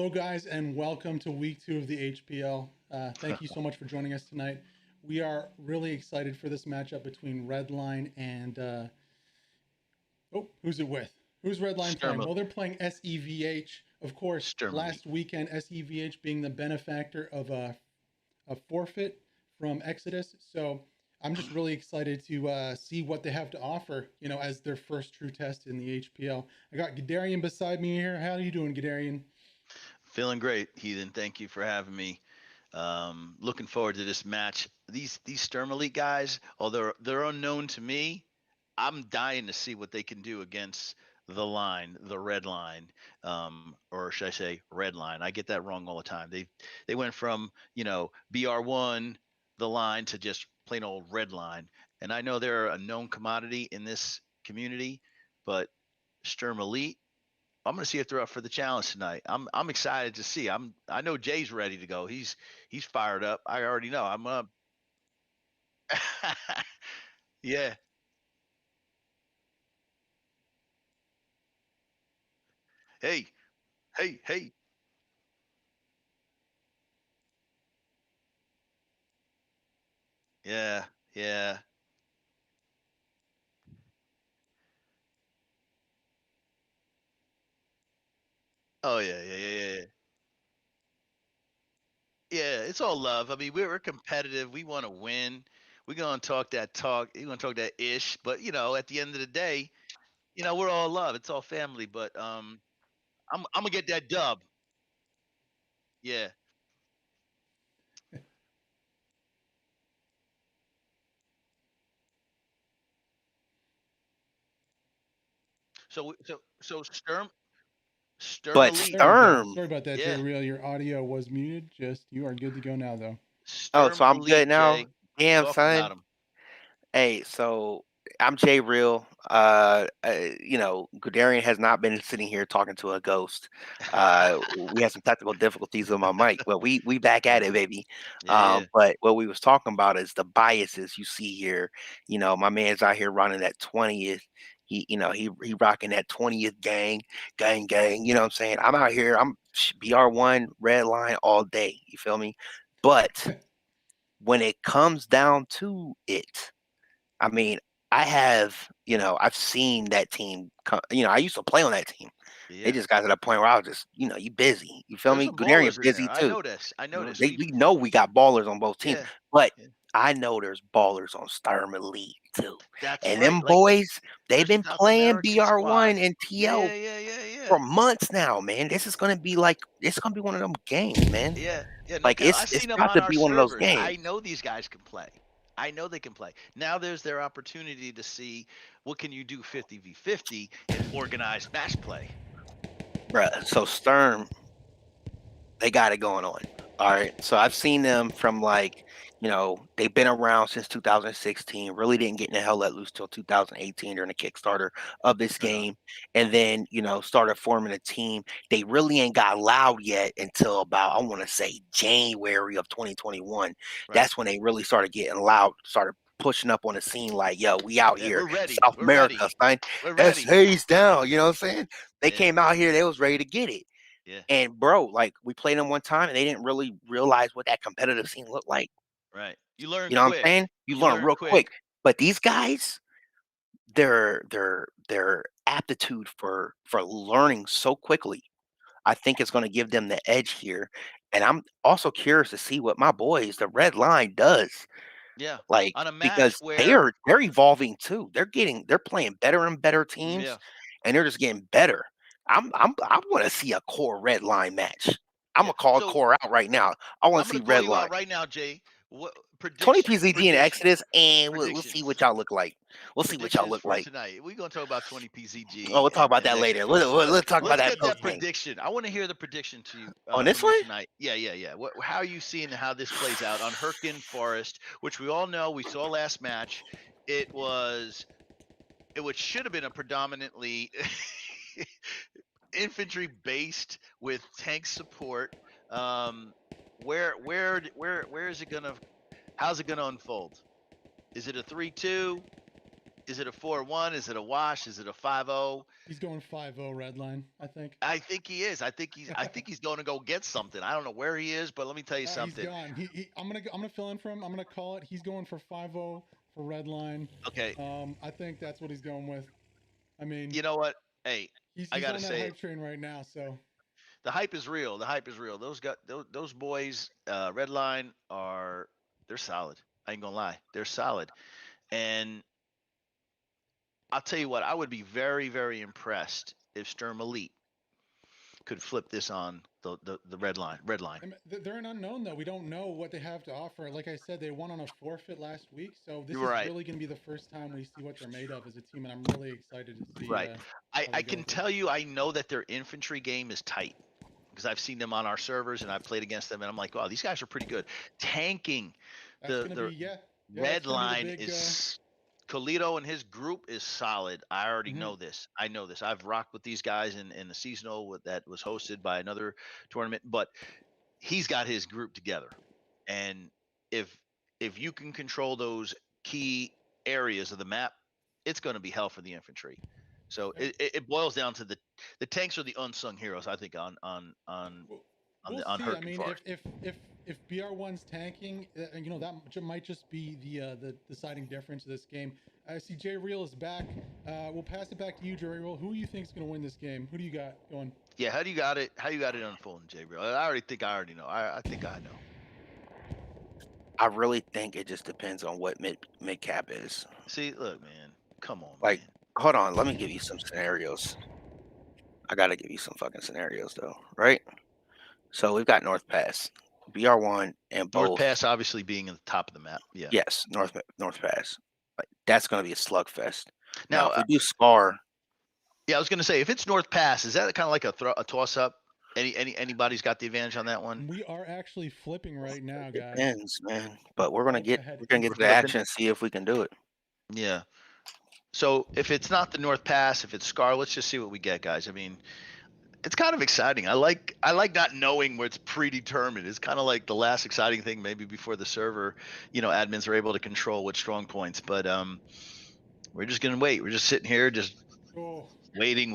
Hello, guys, and welcome to week 2 of the HPL. Thank you so much for joining us tonight. We are really excited for this matchup between Redline and who's it with? Who's Redline playing? Sturm, Well, they're playing SEVH. Of course, Sturm. last weekend, SEVH being the benefactor of a forfeit from Exodus. So I'm just really excited to see what they have to offer, as their first true test in the HPL. I got Gadarian beside me here. How are you doing, Gadarian? Feeling great, Heathen. Thank you for having me. Looking forward to this match. These Sturm Elite guys, although they're unknown to me, I'm dying to see what they can do against the line, the red line, or should I say red line? I get that wrong all the time. They went from BR1, the line, to just plain old red line. And I know they're a known commodity in this community, but Sturm Elite, I'm going to see if they're up for the challenge tonight. I'm excited to see. I know Jay's ready to go. He's fired up. I already know. I'm yeah. Hey, hey. Yeah, yeah. Oh yeah. Yeah, it's all love. I mean, we're competitive. We want to win. We're gonna talk that talk. We're gonna talk that ish. But at the end of the day, we're all love. It's all family. But I'm gonna get that dub. Yeah. So Sturm But There Elite. we go. Sturm. Sorry about that, Jay Yeah. Real. Your audio was muted. Just you are good to go now, though. Oh, Sturm so I'm good Elite, now. Jay. Damn, Talk about son. them. Hey, so I'm Jay Real. Guderian has not been sitting here talking to a ghost. We had some technical difficulties with my mic, but we back at it, Yeah, baby. yeah. But what we was talking about is the biases you see here. My man's out here running that 20th. He rocking that 20th gang. You know what I'm saying? I'm out here. I'm BR1 red line all day. You feel me? But when it comes down to it, I mean, I've seen that team. I used to play on that team. They Yeah. just got to the point where I was just, you busy. You feel There's me? some Guderian ballers in busy there. I too. know this. I know this. We know we got ballers on both teams, Yeah, but yeah. I know there's ballers on Sturm Elite too. That's And right. them Like boys, they've their been South playing American BR1 squad. and TL Yeah. for months now, man. This is gonna be one of them games, man. Yeah, no Like cap. it's I've seen them about on to our be one of those servers. I games. know these guys can play. I know they can play. Now there's their opportunity to see what can you do 50v50 in organized match play. Bruh. So Sturm, they got it going on. All right. So I've seen them from they've been around since 2016, really didn't get in the hell let loose till 2018 during the Kickstarter of this Right on. game. And then, started forming a team. They really ain't got loud yet until about, I want to say, January of 2021. Right. That's when they really started getting loud, started pushing up on the scene like, yo, we out Yeah, here, we're ready. South We're America, ready. son. We're That's ready. Hayes down. You know what I'm saying? They Yeah, came out here, they was ready to get it. yeah. And bro, like we played them one time and they didn't really realize what that competitive scene looked like. Right. You learn You know what I'm quick. saying? You You learn learn real quick. quick. But these guys, their aptitude for learning so quickly, I think it's going to give them the edge here. And I'm also curious to see what my boys, the red line, does. Yeah. Like On a match because where they're evolving too. They're playing better and better teams, yeah. and they're just getting better. I want to see a core red line match. I'm Yeah. gonna call it So core out right now. I want I'm to gonna see call red you line. out right now, Jay. What 20 predictions? PZG and Predictions. Exodus, and we'll see what Predictions. y'all look like. We'll see what y'all Predictions look for like. tonight. We're gonna talk about 20 Oh, we'll PZG talk about and that later. Exodus. Let's talk about Let's that get post that game. prediction. I want to hear the prediction to you On this from you one, tonight. Yeah. How are you seeing how this plays out on Herkin Forest, which we all know we saw last match. It was it which should have been a predominantly infantry based with tank support. Um, where is it gonna? How's it gonna unfold? Is it a 3-2? Is it a 4-1? Is it a wash? Is it a 5-0? He's going 5-0 Redline, I think. I think he is. I think he's going to go get something. I don't know where he is, but let me tell you He's something. gone. I'm gonna fill in for him. I'm gonna call it. He's going for 5-0 for Redline. Okay. I think that's what he's going with. I mean, You know what? Hey, he's I got to on that say it. hype train right now. So The hype is real. The hype is real. Those boys, Redline they're solid. I ain't gonna lie, they're solid. And I'll tell you what, I would be very, very impressed if Sturm Elite could flip this on the red line. Red line. they're an unknown though. We don't know what they have to offer. Like I said, they won on a forfeit last week, so this You're is right. really going to be the first time we see what they're made of as a team, and I'm really excited to see Right. how I they go can with it. tell you, I know that their infantry game is tight because I've seen them on our servers and I've played against them, and I'm like, wow, these guys are pretty good. Tanking, That's the going to the be that's red going to be the line big. is Colito and his group is solid. I already Mhm. know this. I know this. I've rocked with these guys in the seasonal that was hosted by another tournament, but he's got his group together. And if you can control those key areas of the map, it's going to be hell for the infantry. So Yep. it boils down to the tanks are the unsung heroes, I think, We'll on see. I Hurricane mean, Forest. if BR1's tanking, that might just be the deciding difference of this game. I see J Real is back. We'll pass it back to you, J Real. Who do you think is going to win this game? Who do you got going? Yeah, how do you got it? How you got it unfolding, Jay? Bro, I already know. I think I know. I really think it just depends on what mid cap is. See, look, man, come on, Like, man. hold on, let me give you some scenarios. I gotta give you some fucking scenarios though, right? So we've got North Pass, BR1, and North both. Pass obviously being in the top of the map. Yeah. Yes, North Pass. Like that's gonna be a slugfest. Now, Now, if we do Scar, yeah, I was gonna say if it's North Pass, is that kind of like a toss up? Anybody's got the advantage on that one? We are actually flipping right now, it guys. depends, man. But Head to head we're gonna get We're to the flipping. action and see if we can do it. Yeah. So if it's not the North Pass, if it's Scar, let's just see what we get, guys. I mean, it's kind of exciting. I like not knowing where it's predetermined. It's kind of like the last exciting thing, maybe before the server, admins are able to control which strong points. But we're just gonna wait. We're just sitting here, just Oh, waiting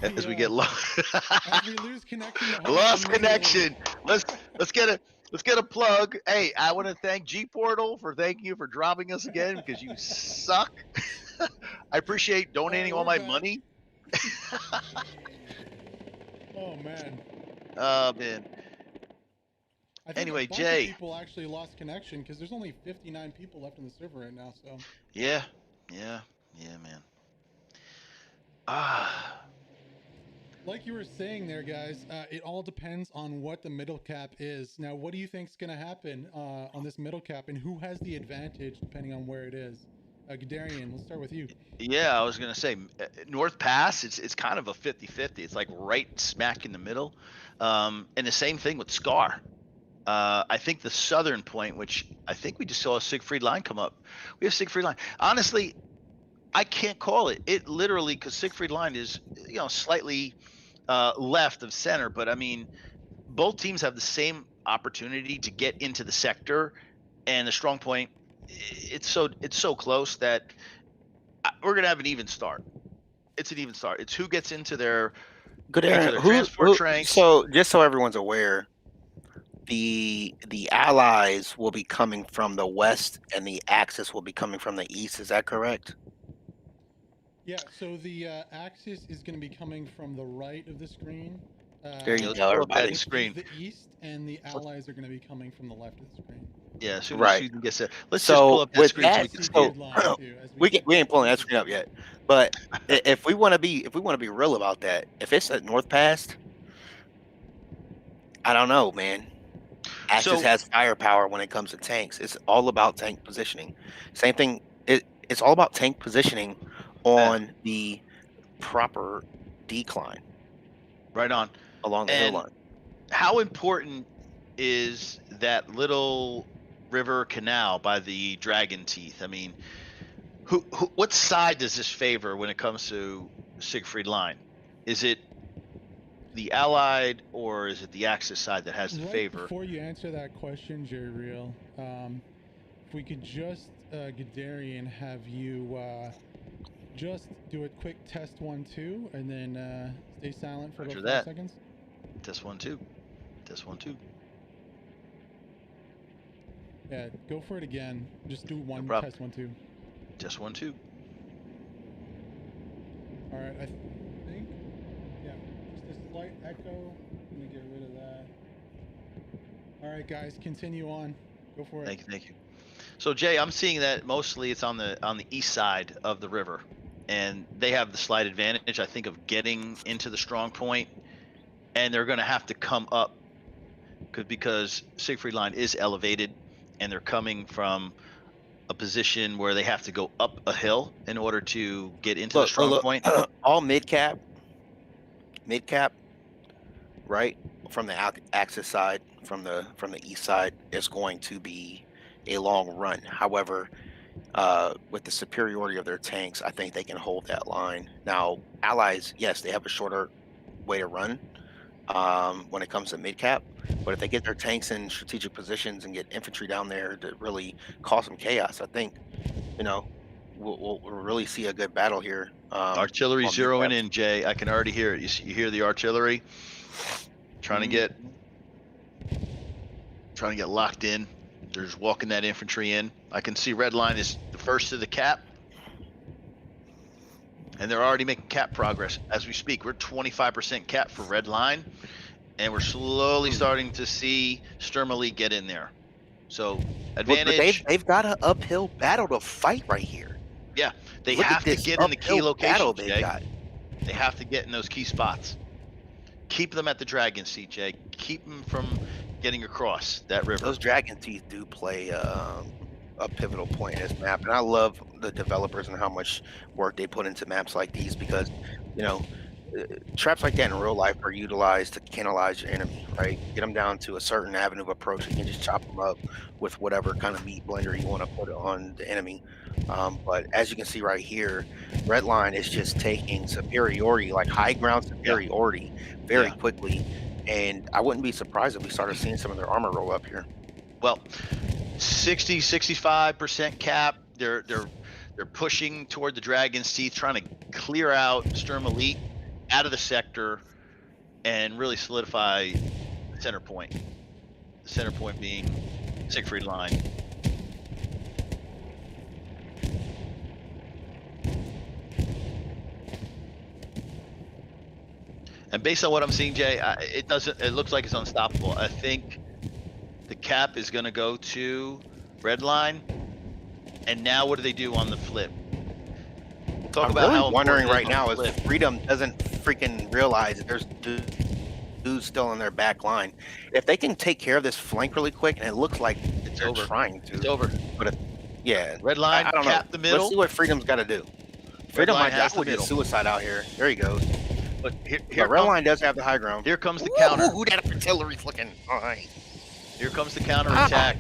as we get lost. as we lose connection to host Lost immediately. connection. Let's get a plug. Hey, I want to thank G Portal for thanking you for dropping us again because you suck. I appreciate donating all We're my back. money. Oh man. Oh man. I think Anyway, a bunch Jay. of people actually lost connection because there's only 59 people left in the server right now. So Yeah, man. Ah, like you were saying there, guys, it all depends on what the middle cap is. Now, what do you think's going to happen on this middle cap, and who has the advantage depending on where it is? Gadarian, let's start with you. yeah. I was gonna say North Pass. It's kind of a 50-50. It's like right smack in the middle. And the same thing with Scar. I think the southern point, which I think we just saw a Siegfried line come up. We have Siegfried line. Honestly, I can't call it. It literally because Siegfried line is slightly left of center, but I mean both teams have the same opportunity to get into the sector, and the strong point. It's so close that we're gonna have an even start. It's an even start. It's who gets into their Good Aaron, transport who trains. so just so everyone's aware, the allies will be coming from the west and the Axis will be coming from the east. Is that correct? Yeah, so the axis is going to be coming from the right of the screen. There Yeah, you let's go, pull up that everybody. Which screen. is the east, and the allies are going to be coming from the left of the screen. Yeah, as soon as Right. Susan gets it, let's just pull So up that with screen so that, we can see so it. Line too, as we ain't pulling that get screen up yet. But if we want to be real about that, if it's at North Pass, I don't know, man. Axis So has firepower when it comes to tanks. It's all about tank positioning. Same thing. It's all about tank positioning on the proper decline right on. along the hill And line. how important is that little river canal by the dragon teeth? I mean, what side does this favor when it comes to Siegfried line? Is it the Allied or is it the Axis side that has the Right favor? before you answer that question, Jerry Real, if we could just, Guderian, have you just do a quick test 1-2 and then stay silent for Roger about 5 that. seconds. Test 1-2. Test 1-2. Yeah, go for it again. Just do one problem. test 1-2. Test 1-2. All right, I think, yeah, just a slight echo. Let me get rid of that. All right, guys, continue on. Go for it. Thank you, thank you. So Jay, I'm seeing that mostly it's on the east side of the river, and they have the slight advantage, I think, of getting into the strong point, and they're going to have to come up because Siegfried Line is elevated, and they're coming from a position where they have to go up a hill in order to get into the strong point. All mid cap, right from the axis side, from the east side, is going to be a long run. However, with the superiority of their tanks, I think they can hold that line. Now, allies, yes, they have a shorter way to run when it comes to mid cap, but if they get their tanks in strategic positions and get infantry down there to really cause some chaos, I think, you know, we'll really see a good battle here. Artillery zeroing in, Jay. I can already hear it. You hear the artillery trying to get locked in. They're just walking that infantry in. I can see Redline is the first to the cap, and they're already making cap progress as we speak. We're 25% cap for Redline, and we're slowly starting to see Sturm Elite get in there. So advantage. They've got an uphill battle to fight right here. Yeah, they have to get in the key locations, Jay. They have to get in those key spots. Keep them at the Dragon Seat, Jay. Keep them from getting across that river. Those Dragon Teeth do play a pivotal point in this map, and I love the developers and how much work they put into maps like these, because, you know, traps like that in real life are utilized to canalize your enemy, right? Get them down to a certain avenue of approach. You can just chop them up with whatever kind of meat blender you want to put on the enemy. But as you can see right here, Redline is just taking superiority, like high ground superiority, very quickly. And I wouldn't be surprised if we started seeing some of their armor roll up here. Well, 65% cap. They're pushing toward the Dragon's Teeth, trying to clear out Sturm Elite out of the sector and really solidify the center point. The center point being Siegfried Line. And based on what I'm seeing, Jay, it looks like it's unstoppable. I think the cap is going to go to Redline, and now what do they do on the flip? I'm really wondering right now if Freedom doesn't freaking realize that there's dudes still in their back line. If they can take care of this flank really quick, and it looks like they're trying to. It's over. But Redline, I don't know. Cap the middle. Let's see what Freedom's got to do. Freedom might do suicide out here. There he goes. But Redline does have the high ground. Here comes the counter. Ooh, that artillery's looking nice. Here comes the counter attack.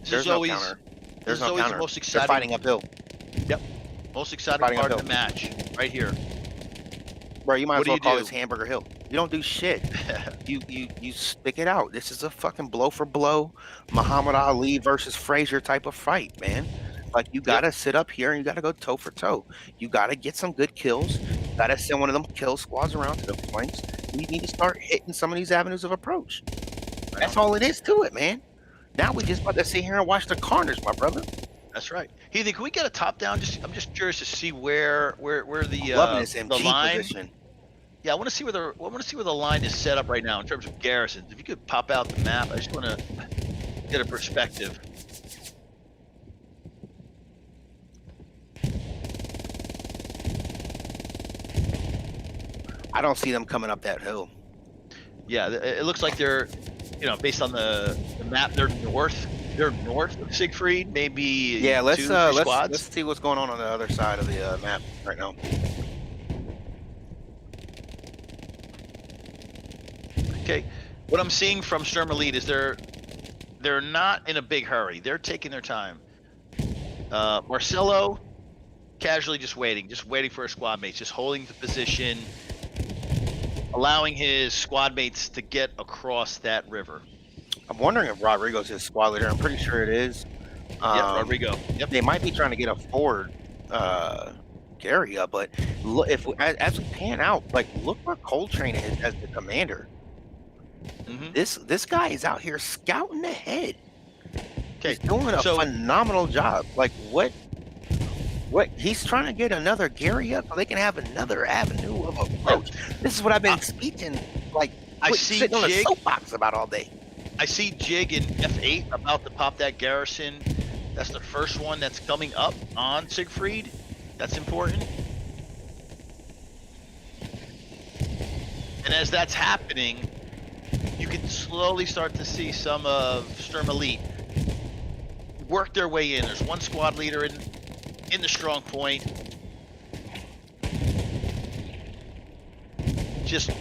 There's no counter. There's no counter. The most exciting. They're fighting uphill. Yep. Most exciting part of the match, right here. Bro, you might as well call this Hamburger Hill. You don't do shit. you stick it out. This is a fucking blow for blow, Muhammad Ali versus Frazier type of fight, man. Like, you gotta sit up here and you gotta go toe for toe. You gotta get some good kills. You gotta send one of them kill squads around to the flanks. You need to start hitting some of these avenues of approach. That's all it is to it, man. Now we just about to sit here and watch the carnage, my brother. That's right. Heathen, can we get a top down? I'm just curious to see where the loving this MG line position. Yeah, I want to see where the line is set up right now in terms of garrisons. If you could pop out the map, I just want to get a perspective. I don't see them coming up that hill. Yeah, it looks like they're, based on the map, they're north. They're north of Siegfried, maybe. Yeah, let's see what's going on the other side of the map right now. Okay, what I'm seeing from Sturm Elite is they're not in a big hurry. They're taking their time. Marcelo, casually just waiting for his squad mates, just holding the position, allowing his squad mates to get across that river. I'm wondering if Rodrigo's his squad leader. I'm pretty sure it is. Yep, Rodrigo. Yep. They might be trying to get a forward Gary up, but look, if as we pan out, like look where Coltrane is as the commander. Mm-hmm. This guy is out here scouting ahead. Okay, He's doing a phenomenal job. Like what he's trying to get another Gary up so they can have another avenue of approach. This is what I've been speaking, like I see sitting on a Jig. soapbox about all day. I see Jig in F8 about to pop that garrison. That's the first one that's coming up on Siegfried. That's important. And as that's happening, you can slowly start to see some of Sturm Elite work their way in. There's one squad leader in the strong point. Just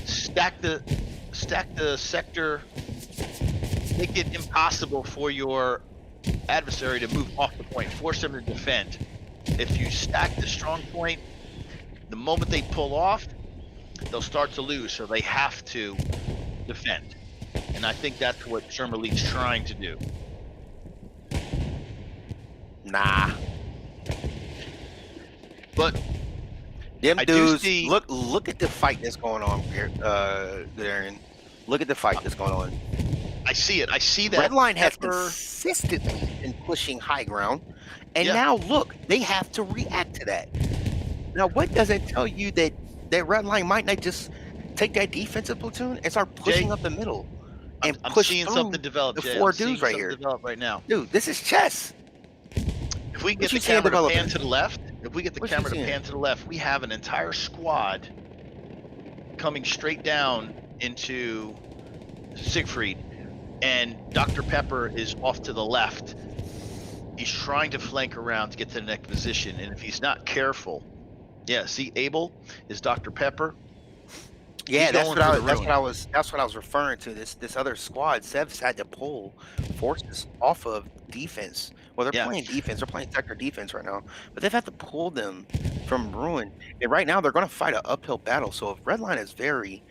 stack the sector. Make it impossible for your adversary to move off the point. Force them to defend. If you stack the strong point, the moment they pull off, they'll start to lose. So they have to defend. And I think that's what Sturm Elite's trying to do. Nah. But them I dudes, do see, look at the fight that's going on here, Darren. Look at the fight that's going on. I see it. I see that. Redline has consistently been pushing high ground, and Yeah. now look, they have to react to that. Now, what does it tell you that Redline might not just take that defensive platoon and start pushing Jay, up the middle and I'm push seeing through something develop. the Jay. four I'm seeing dudes right something here? develop right now. Dude, this is chess. If we What get you the seeing camera to developing? pan to the left, if we get the What you camera to seeing? pan to the left, we have an entire squad coming straight down into Siegfried, and Dr. Pepper is off to the left. He's trying to flank around to get to the next position, and if he's not careful, yeah, see, Abel is Dr. Pepper. Yeah, He's that's going what for I the was. ruin. That's what I was referring to. This other squad, Sev's had to pull forces off of defense. Well, they're Yeah. playing defense. They're playing sector defense right now, but they've had to pull them from ruin. And right now, they're going to fight an uphill battle. So if Redline is very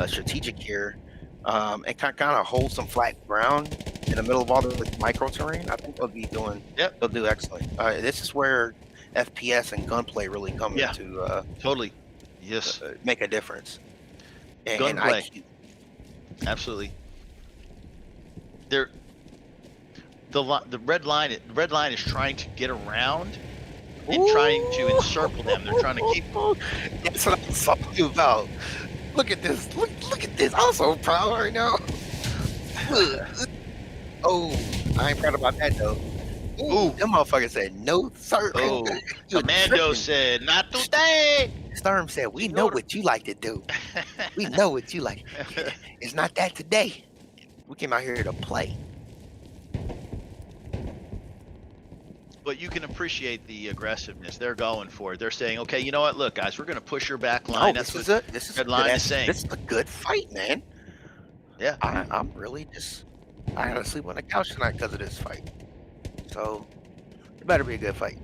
strategic here, and kind of hold some flat ground in the middle of all the micro terrain, I think they'll be doing. Yep. They'll do excellent. This is where FPS and gunplay really come Yeah. into Totally. Yes. make a difference. And Gunplay. IQ. Absolutely. The red line is trying to get around and trying to encircle them. They're trying to keep. That's what I'm talking about. Look at this. Look at this. I'm so proud right now. Oh, I ain't proud about that though. Ooh, them motherfuckers said no, sir. Oh, You're Commando tripping. said not today. Sturm said, "We know what you like to do. We know what you like. It's not that today. We came out here to play." But you can appreciate the aggressiveness. They're going for it. They're saying, okay, you know what? Look, guys, we're going to push your back line. That's what this is Redline is saying. This is a good fight, man. Yeah. I'm really I gotta sleep on the couch tonight because of this fight. So it better be a good fight.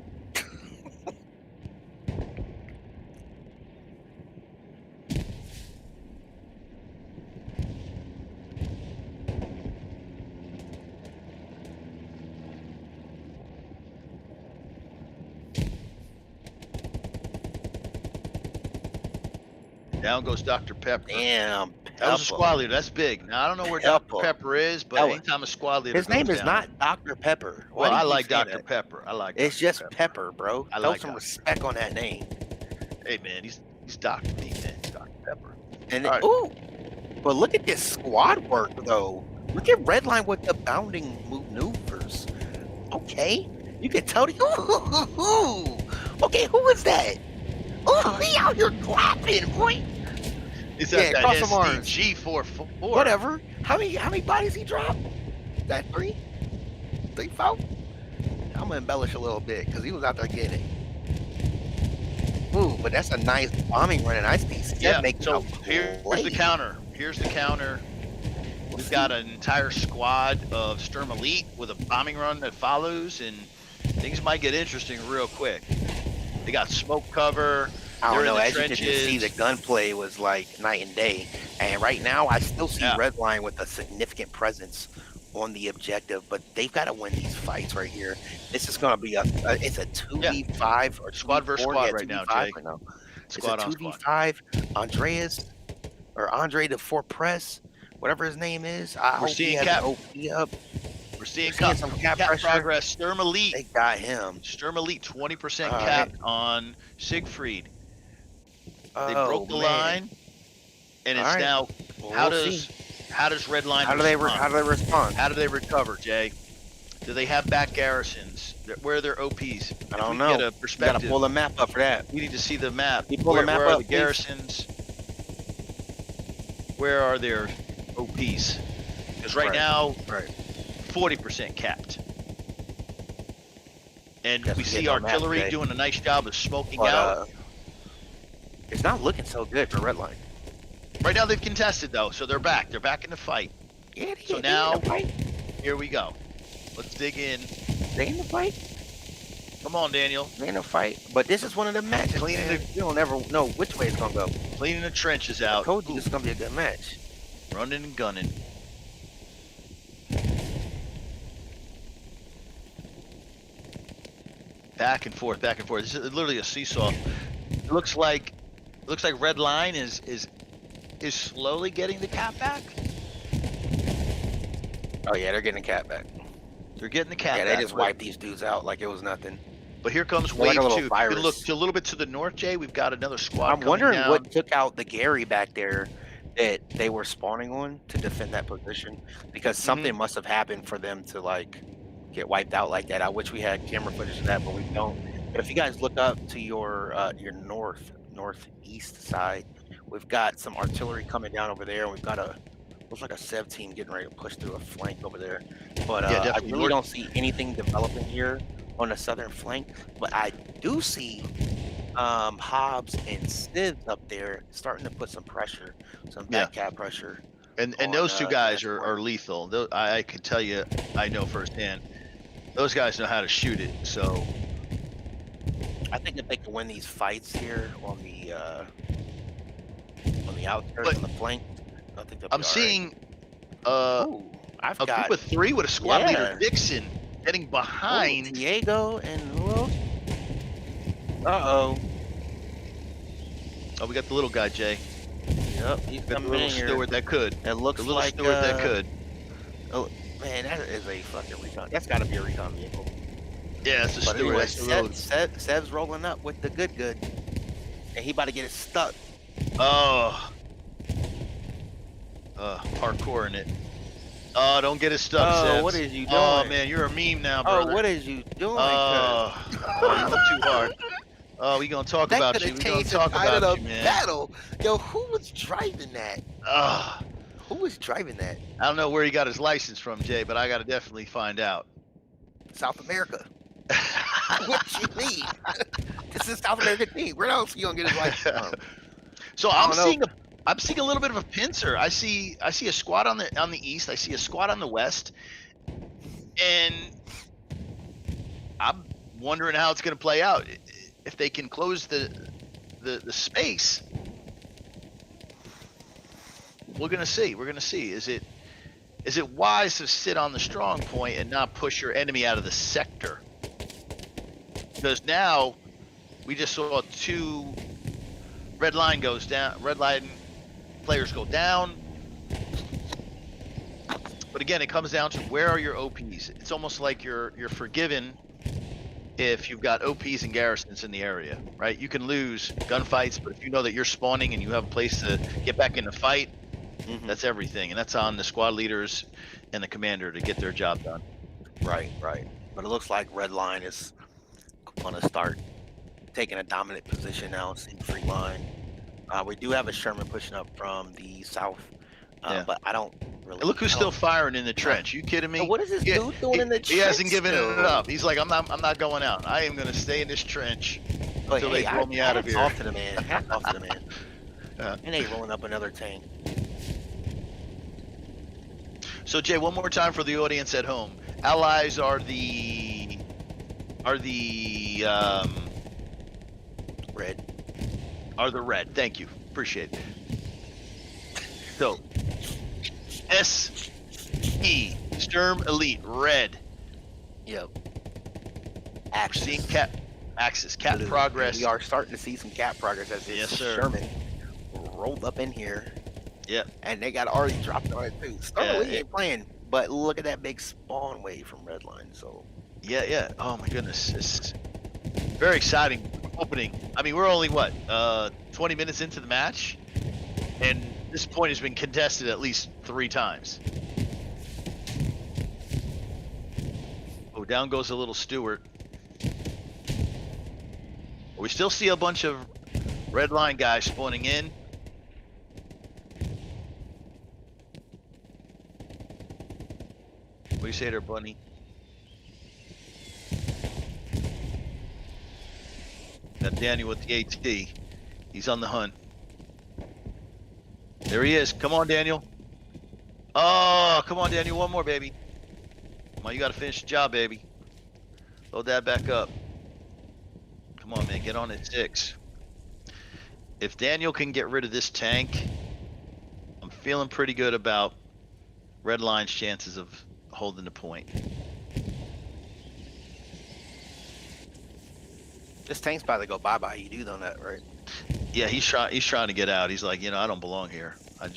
Down goes Dr. Pepper. Damn, That was a Pepper. squad leader. That's big. Now, I don't know where Pepper. Dr. Pepper is, but Pepper. anytime a squad leader His name goes is down- not Dr. Pepper. Why Well, do you I keep like saying Dr. that? Pepper. I like It's Dr. just Pepper. Pepper, bro. I Throw like some Dr. respect on that name. Hey, man, he's Dr. D, man. He's Dr. Pepper. And All right. ooh, but look at this squad work though. Look at Redline with the bounding maneuvers. Okay, you can tell. Ooh, okay, who is that? Oh, he out here clapping, boy. He's Yeah, got cross that the bars. SDG-44. Whatever. How many bodies he dropped? That three, 4. I'm gonna embellish a little bit because he was out there getting it. Ooh, but that's a nice bombing run, and I see Seb Yeah, making so a here's the play. counter. Here's the counter. We've got an entire squad of Sturm Elite with a bombing run that follows, and things might get interesting real quick. They got smoke cover. I They're don't know. in the As you can just see, the trenches. gunplay was like night and day. And right now, I still see Yeah. Redline with a significant presence on the objective, but they've got to win these fights right here. This is going to be it's a 2v5 or Squad versus 2v4. squad Yeah, right now, 2v5 Jay. right now. It's a Squad on squad. 2v5. Andre the Fort Press, whatever his name is. I hope he has an OP up. We're seeing some cap pressure. progress. Sturm Elite. They got him. Sturm Elite 20% cap on Siegfried. They broke the line, and it's now. Well, how does Redline? How do they respond? How do they recover, Jay? Do they have back garrisons? Where are their OPs? I don't know. Get a perspective. You gotta pull the map up for that. We need to see the map. You pull the map where up, are the garrisons? Where are their OPs? Because right now, 40% capped. And we see artillery doing a nice job of smoking out. It's not looking so good for Redline. Right now they've contested though, so they're back. They're back in the fight. Yeah, so now, here we go. Let's dig in. They in the fight? Come on, Daniel. They in the fight. But this is one of the matches. You don't ever know which way it's gonna go. Cleaning the trenches out. I told you this is gonna be a good match. Running and gunning. Back and forth, back and forth. This is literally a seesaw. It looks like Redline is slowly getting the cap back. Oh yeah, they're getting the cap back. They're getting the cap back. Yeah, they just wiped these dudes out like it was nothing. But here comes wave two. Look a little bit to the north, Jay. We've got another squad. I'm wondering what took out the Gary back there that they were spawning on to defend that position, because something must have happened for them to like get wiped out like that. I wish we had camera footage of that, but we don't. But if you guys look up to your northeast side, we've got some artillery coming down over there, and we've got looks like a Sev team getting ready to push through a flank over there. But I really don't see anything developing here on the southern flank. But I do see Hobbs and Sivs up there starting to put some pressure, some back cap pressure. And those two guys are lethal. I can tell you, I know firsthand. Those guys know how to shoot it. So I think if they can win these fights here on the outskirts, on the flank, I think they'll be seeing a group of 3 with a squad leader, Dixon, getting behind Diego and who else? Oh, we got the little guy, Jay. Yep, he's the little steward that could. It looks the little like steward that could. Oh man, that is a fucking recon. That's got to be a recon vehicle. Yeah, it's a steward. Anyway, Sev's rolling up with the good, and he about to get it stuck. Parkour in it. Oh, don't get it stuck, Sevs. What is you doing? Oh man, you're a meme now, brother. Oh, what is you doing? You went too hard. Oh, we gonna talk about you. We gonna talk about you, man. Battle. Yo, who was driving that? Who was driving that? I don't know where he got his license from, Jay, but I gotta definitely find out. South America. What you mean? This is South American team. Where else you gonna get his license from? So I'm seeing a little bit of a pincer. I see a squad on the east. I see a squad on the west, and I'm wondering how it's gonna play out. If they can close the space, we're gonna see. Is it wise to sit on the strong point and not push your enemy out of the sector? Because now we just saw 2 red line goes down. Red line players go down. But again, it comes down to where are your OPs. It's almost like you're forgiven if you've got OPs and garrisons in the area, right? You can lose gunfights, but if you know that you're spawning and you have a place to get back in the fight, that's everything. And that's on the squad leaders and the commander to get their job done. Right. But it looks like Redline is going to start taking a dominant position now, Siegfried line. We do have a Sherman pushing up from the south, but I don't really. Look who's still firing in the trench. You kidding me? So what is this dude doing in the trench? He hasn't given it up. He's like, I'm not going out. I am going to stay in this trench until they throw me out of here. Hats off to the man. Hats off to the man. And they rolling up another tank. So Jay, one more time for the audience at home. Allies are the red. Are the red. Thank you. Appreciate it. So SE Sturm Elite Red. Yep. We're seeing Axis Cap Blue. progress. And we are starting to see some cap progress as this Yes, sir. Sherman rolled up in here. Yep. And they got already dropped on it too. Sturm Yeah, Elite ain't playing, but look at that big spawn wave from Redline. So yeah. Oh my goodness, it's very exciting opening. I mean, we're only what 20 minutes into the match, and this point has been contested at least 3 times. Oh, down goes a little Stewart. We still see a bunch of Redline guys spawning in. What do you say there, Bunny? Got Daniel with the AT. He's on the hunt. There he is. Come on, Daniel. Oh, come on, Daniel. One more, baby. Come on, you got to finish the job, baby. Load that back up. Come on, man. Get on at 6. If Daniel can get rid of this tank, I'm feeling pretty good about Redline's chances of holding the point. this tank's about to go bye-bye. You do know that, right? Yeah, he's trying to get out. He's like, I don't belong here. I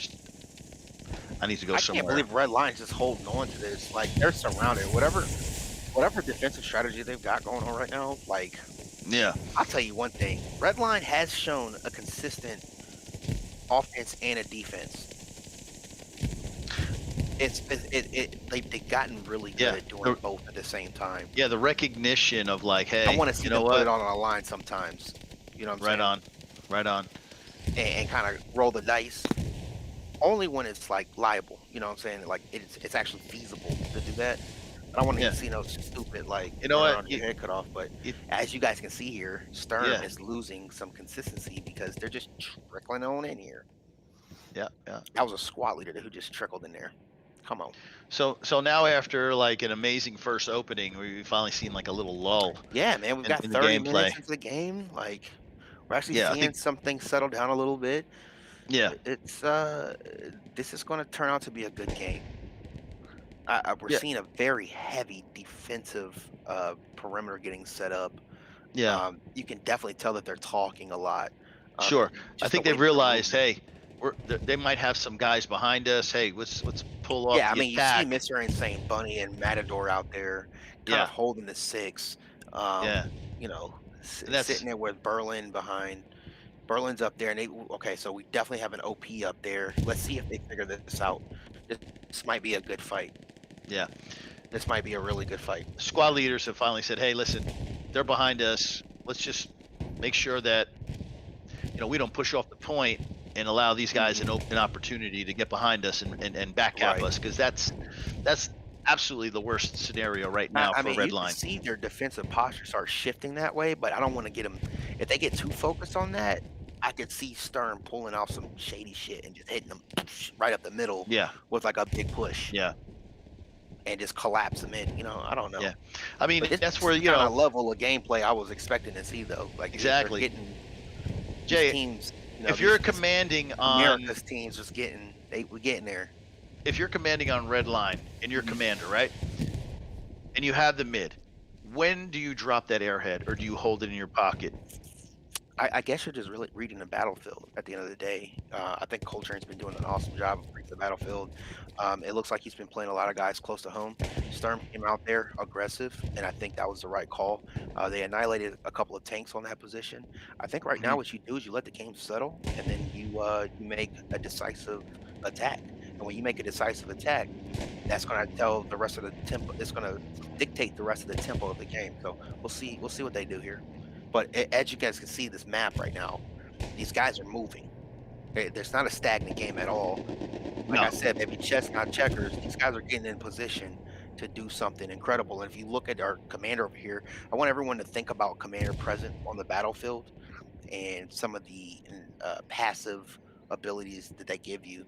need to go somewhere. I can't believe Redline's just holding on to this. Like, they're surrounded. Whatever defensive strategy they've got going on right now, like, yeah. I'll tell you one thing. Redline has shown a consistent offense and a defense. They've gotten really good at doing both at the same time. Yeah, the recognition of like, hey, I want to see them put it on a line sometimes. You know what I'm saying? Right on. And kind of roll the dice. Only when it's like liable. You know what I'm saying? Like it's actually feasible to do that. I don't want to see no stupid like your head cut off. But as you guys can see here, Sturm is losing some consistency because they're just trickling on in here. Yeah. That was a squad leader who just trickled in there. Come on. So now after like an amazing first opening, we finally seen like a little lull. Yeah, man, we've got 30 minutes into the game. Like we're actually seeing something settle down a little bit. Yeah, it's this is going to turn out to be a good game. We're seeing a very heavy defensive perimeter getting set up. Yeah, you can definitely tell that they're talking a lot. Sure, I think they've realized, hey, they might have some guys behind us. Hey, let's pull off. Yeah, I mean, attack. You see Mr. Insane Bunny and Matador out there, kind of holding the 6. You know, sitting there with Berlin behind. Berlin's up there, and so we definitely have an OP up there. Let's see if they figure this out. This might be a good fight. Yeah, this might be a really good fight. Squad leaders have finally said, "Hey, listen, they're behind us. Let's just make sure that we don't push off the point and allow these guys an opportunity to get behind us and back up us, because that's absolutely the worst scenario right now for Redline. You can see their defensive posture start shifting that way, but I don't want to get them. If they get too focused on that, I could see Sturm pulling off some shady shit and just hitting them right up the middle. Yeah, with like a big push. Yeah, and just collapse them in. I don't know. Yeah, I mean that's where kind of level of gameplay I was expecting to see though. Like exactly. Getting Jay, teams. If you're commanding on America's teams, just we're getting there. If you're commanding on Redline and you're commander, right, and you have the mid, when do you drop that airhead, or do you hold it in your pocket? I guess you're just really reading the battlefield at the end of the day. I think Coltrane's been doing an awesome job of reading the battlefield. It looks like he's been playing a lot of guys close to home. Sturm came out there aggressive, and I think that was the right call. They annihilated a couple of tanks on that position. I think right now what you do is you let the game settle, and then you make a decisive attack. And when you make a decisive attack, that's going to tell the rest of the tempo. It's going to dictate the rest of the tempo of the game. So we'll see what they do here. But as you guys can see this map right now, these guys are moving. There's not a stagnant game at all. Like I said, maybe chess, not checkers. These guys are getting in position to do something incredible. And if you look at our commander over here, I want everyone to think about commander present on the battlefield and some of the passive abilities that they give you.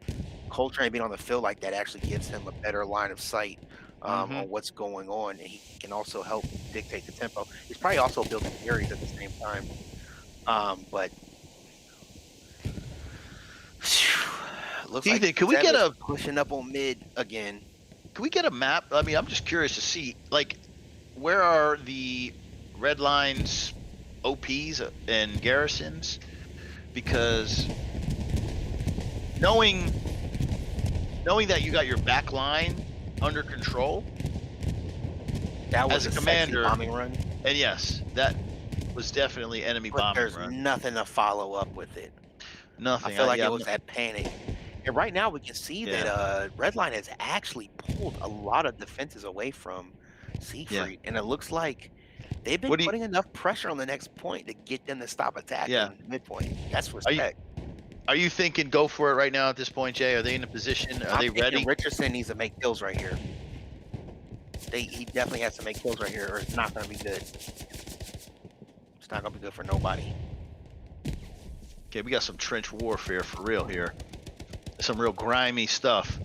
Coltrane being on the field like that actually gives him a better line of sight on what's going on, and he can also help dictate the tempo. He's probably also building areas at the same time. But looks Ethan, like can we get Seven's a pushing up on mid again. can we get a map? I mean, I'm just curious to see, like, where are the Redline's OPs and garrisons? Because knowing that you got your back line under control, That was as a sexy commander, bombing run. and yes, that was definitely enemy But bombing there's run. nothing to follow up with it. Nothing. I feel like yeah, it was that panic. And right now we can see that Redline has actually pulled a lot of defenses away from Siegfried. And it looks like they've been What do you? putting enough pressure on the next point to get them to stop attacking midpoint. That's respect. Are you thinking go for it right now at this point, Jay? Are they in a position? Are they ready? Richardson needs to make kills right here. He definitely has to make kills right here, or it's not going to be good. It's not going to be good for nobody. Okay, we got some trench warfare for real here. Some real grimy stuff.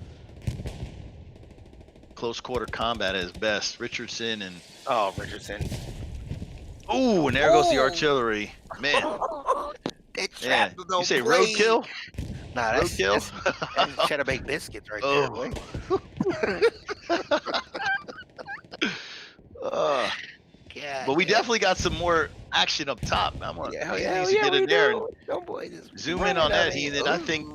Close quarter combat at its best. Richardson and Richardson. ooh, and there goes the artillery. Man, man. You say roadkill? Nah, that's roadkill. That's cheddar baked biscuits right there. Boy. But we definitely got some more action up top. I'm gonna get in there and zoom in on that, Ethan. I think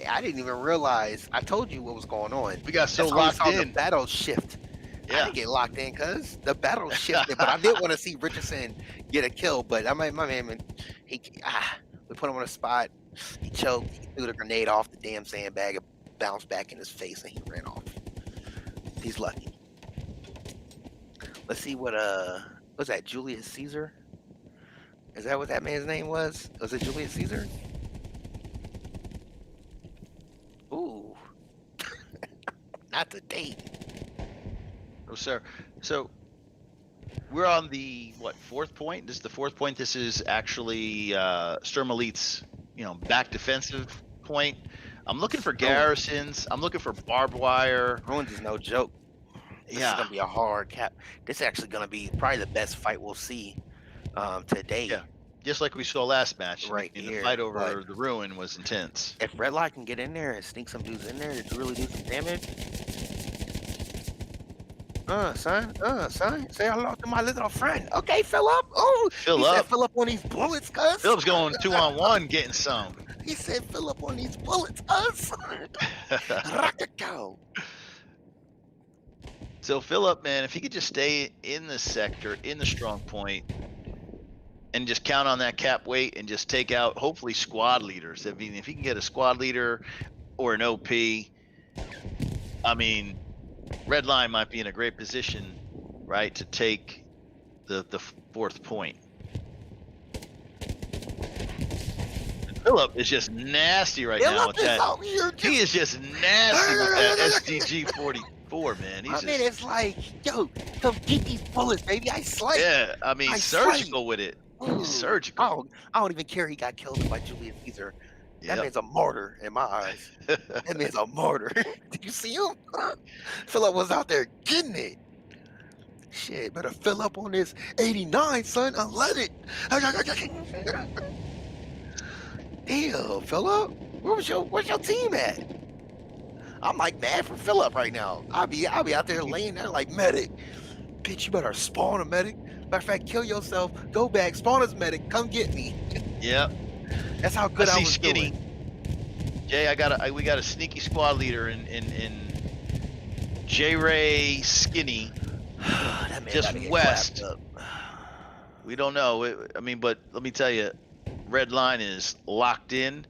I didn't even realize. I told you what was going on. We got so locked in. The battle shift. I didn't get locked in because the battle shifted. But I did want to see Richardson get a kill. But my man, we put him on a spot. He choked. He threw the grenade off the damn sandbag. It bounced back in his face and he ran off. He's lucky. Let's see what was that, Julius Caesar? Is that what that man's name was? Was it Julius Caesar? Ooh. Not the date. Oh, sir. So we're on the fourth point? This is the fourth point. This is actually Sturm Elite's, back defensive point. I'm looking for garrisons. I'm looking for barbed wire. Ruins is no joke. This is gonna be a hard cap. This is actually gonna be probably the best fight we'll see today. Yeah, just like we saw last match. Right the here, fight over the ruin was intense. If Redline can get in there and sneak some dudes in there to really do some damage. Son, say hello to my little friend. Okay, Philip. Oh, Philip on these bullets, cuz. Philip's going 2-on-1, getting some. He said Philip on these bullets, cuz. So Philip, man, if he could just stay in the sector, in the strong point, and just count on that cap weight and just take out, hopefully, squad leaders. I mean, if he can get a squad leader or an OP, I mean, Redline might be in a great position, right, to take the fourth point. Philip is just nasty right now with that. He is just nasty with that SDG 44, man. He's it's like, yo, come get these bullets, baby. I slice. Yeah, I mean, surgical with it. Surgical. I don't even care he got killed by Julius Caesar. That man's a martyr in my eyes. That man's a martyr. Did you see him? Philip was out there getting it. Shit, better fill up on this 89, son. Unleaded. Damn, Philip. Where's your team at? I'm like mad for Philip right now. I'll be out there laying there like medic. Bitch, you better spawn a medic. Matter of fact, kill yourself. Go back. Spawn as medic. Come get me. Yep. That's how good I was Skinny. doing. Jay, we got a sneaky squad leader in J Ray Skinny. Just west. We don't know. I mean, but let me tell you, Redline is locked in.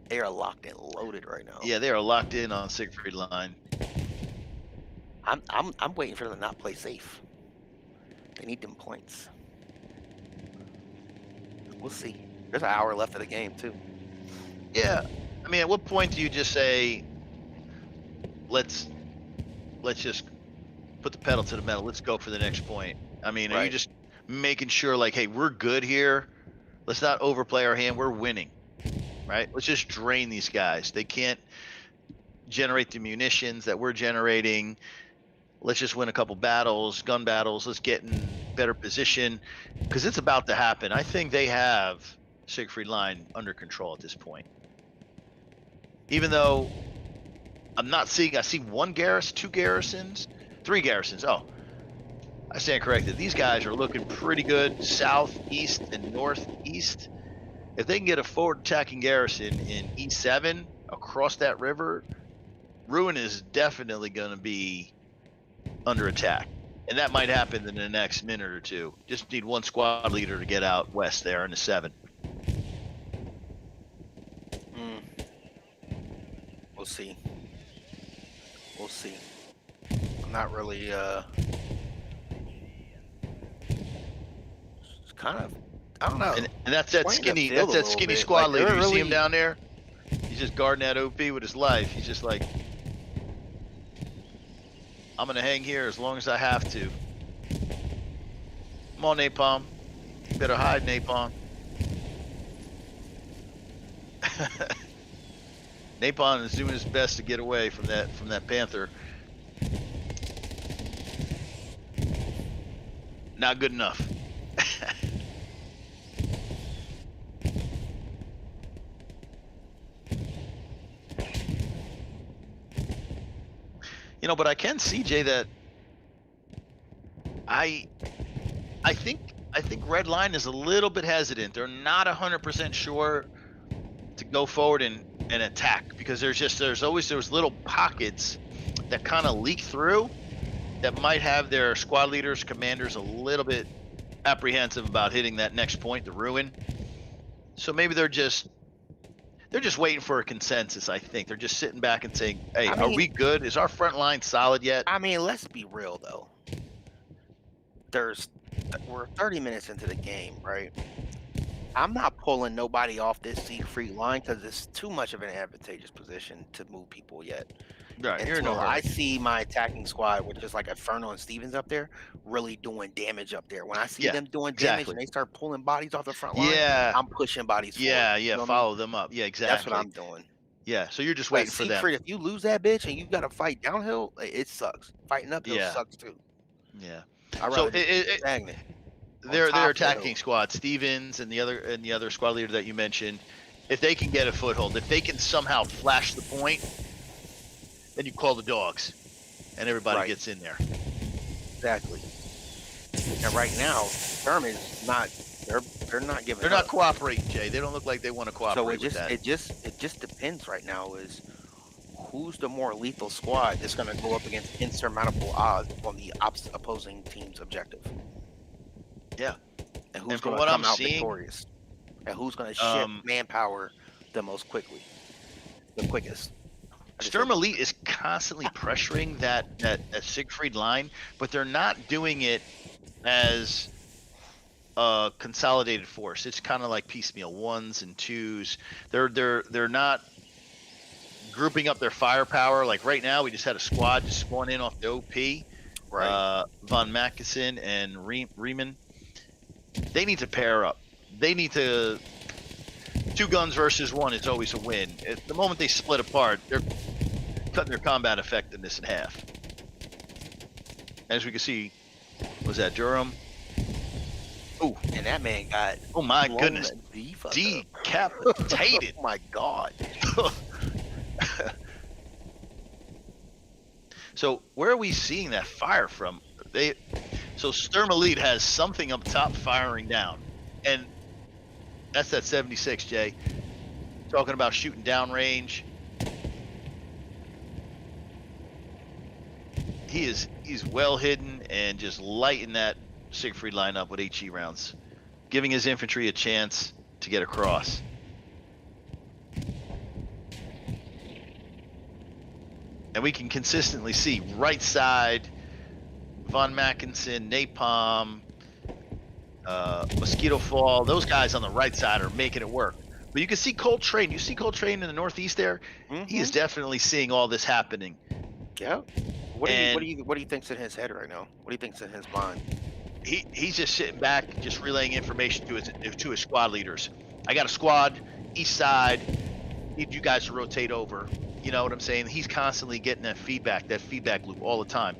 They are locked and loaded right now. Yeah, they are locked in on Siegfried line. I'm waiting for them to not play safe. They need them points. We'll see. There's an hour left of the game too. Yeah, I mean, at what point do you just say, let's just put the pedal to the metal. Let's go for the next point. I mean, are you just making sure like, hey, we're good here. Let's not overplay our hand. We're winning, right? Let's just drain these guys. They can't generate the munitions that we're generating. Let's just win a couple battles, gun battles. Let's get in better position because it's about to happen. I think they have Siegfried line under control at this point. even though I'm not seeing, I see one garrison, 2 garrisons, 3 garrisons. Oh, I stand corrected. These guys are looking pretty good south, east, and northeast. If they can get a forward attacking garrison in E7 across that river, Ruin is definitely going to be under attack. And that might happen in the next minute or two. Just need one squad leader to get out west there in the 7. We'll see. We'll see. I'm not really it's kind of, I don't know. And that's that Playing the skinny, field that's a that little skinny bit. squad Like, they're leader. You see him really- down there? He's just guarding that OP with his life. He's just like, I'm gonna hang here as long as I have to. Come on, Napalm. You better hide, Napalm. Napalm is doing his best to get away from that Panther. Not good enough. You know, but I can see, Jay, that I think Redline is a little bit hesitant. They're not 100% sure to go forward and attack, because there's always those little pockets that kind of leak through that might have their squad leaders, commanders a little bit apprehensive about hitting that next point, the Ruin. So maybe they're just waiting for a consensus. I think they're just sitting back and saying, "Hey, are we good? Is our front line solid yet?" I mean, let's be real though. We're 30 minutes into the game, right? I'm not pulling nobody off this Siegfried line because it's too much of an advantageous position to move people yet. Right, you're in no Until hurry. I see my attacking squad with just like Inferno and Stevens up there really doing damage up there. When I see them doing damage exactly. and they start pulling bodies off the front line, Yeah, I'm pushing bodies forward. yeah, You know what I mean? follow them up. Yeah, exactly. That's what I'm doing. Yeah, so you're just But waiting for them. Siegfried, if you lose that bitch and you got to fight downhill, it sucks. Fighting uphill Yeah. sucks too. Yeah. I'd So rather just stagnant. their top attacking squad, Stevens and the other squad leader that you mentioned, if they can get a foothold, if they can somehow flash the point, then you call the dogs, and everybody gets in there. Exactly. And right now, Sturm is not. They're not giving. They're not cooperating, Jay. They don't look like they want to cooperate with that. It just depends right now. Is who's the more lethal squad that's going to go up against insurmountable odds on the opposing team's objective? Yeah. And who's from going to what come I'm out seeing, victorious? And who's going to shift manpower the most quickly, the quickest? Sturm Elite is constantly pressuring that Siegfried line, but they're not doing it as a consolidated force. It's kind of like piecemeal, 1s and 2s. They're not grouping up their firepower. Like right now, we just had a squad just spawn in off the OP. Right. Von Mackensen and Riemann. They need to pair up. They need to. 2 guns versus 1 is always a win. At the moment they split apart, they're cutting their combat effectiveness in half. As we can see, was that Durham? Oh, and that man got. Oh my goodness, decapitated. Oh my god. So where are we seeing that fire from? So Sturm Elite has something up top firing down, and that's that 76, Jay. Talking about shooting downrange. He's well hidden and just lighting that Siegfried line up with HE rounds, giving his infantry a chance to get across. And we can consistently see right side, Von Mackensen, Napalm, Mosquito Fall, those guys on the right side are making it work. But you can see Coltrane. You see Coltrane in the northeast there? He is definitely seeing all this happening. Yeah. What do you think's in his head right now? What do you think's in his mind? He's just sitting back, just relaying information to his squad leaders. I got a squad, east side. Need you guys to rotate over. You know what I'm saying? He's constantly getting that feedback loop all the time.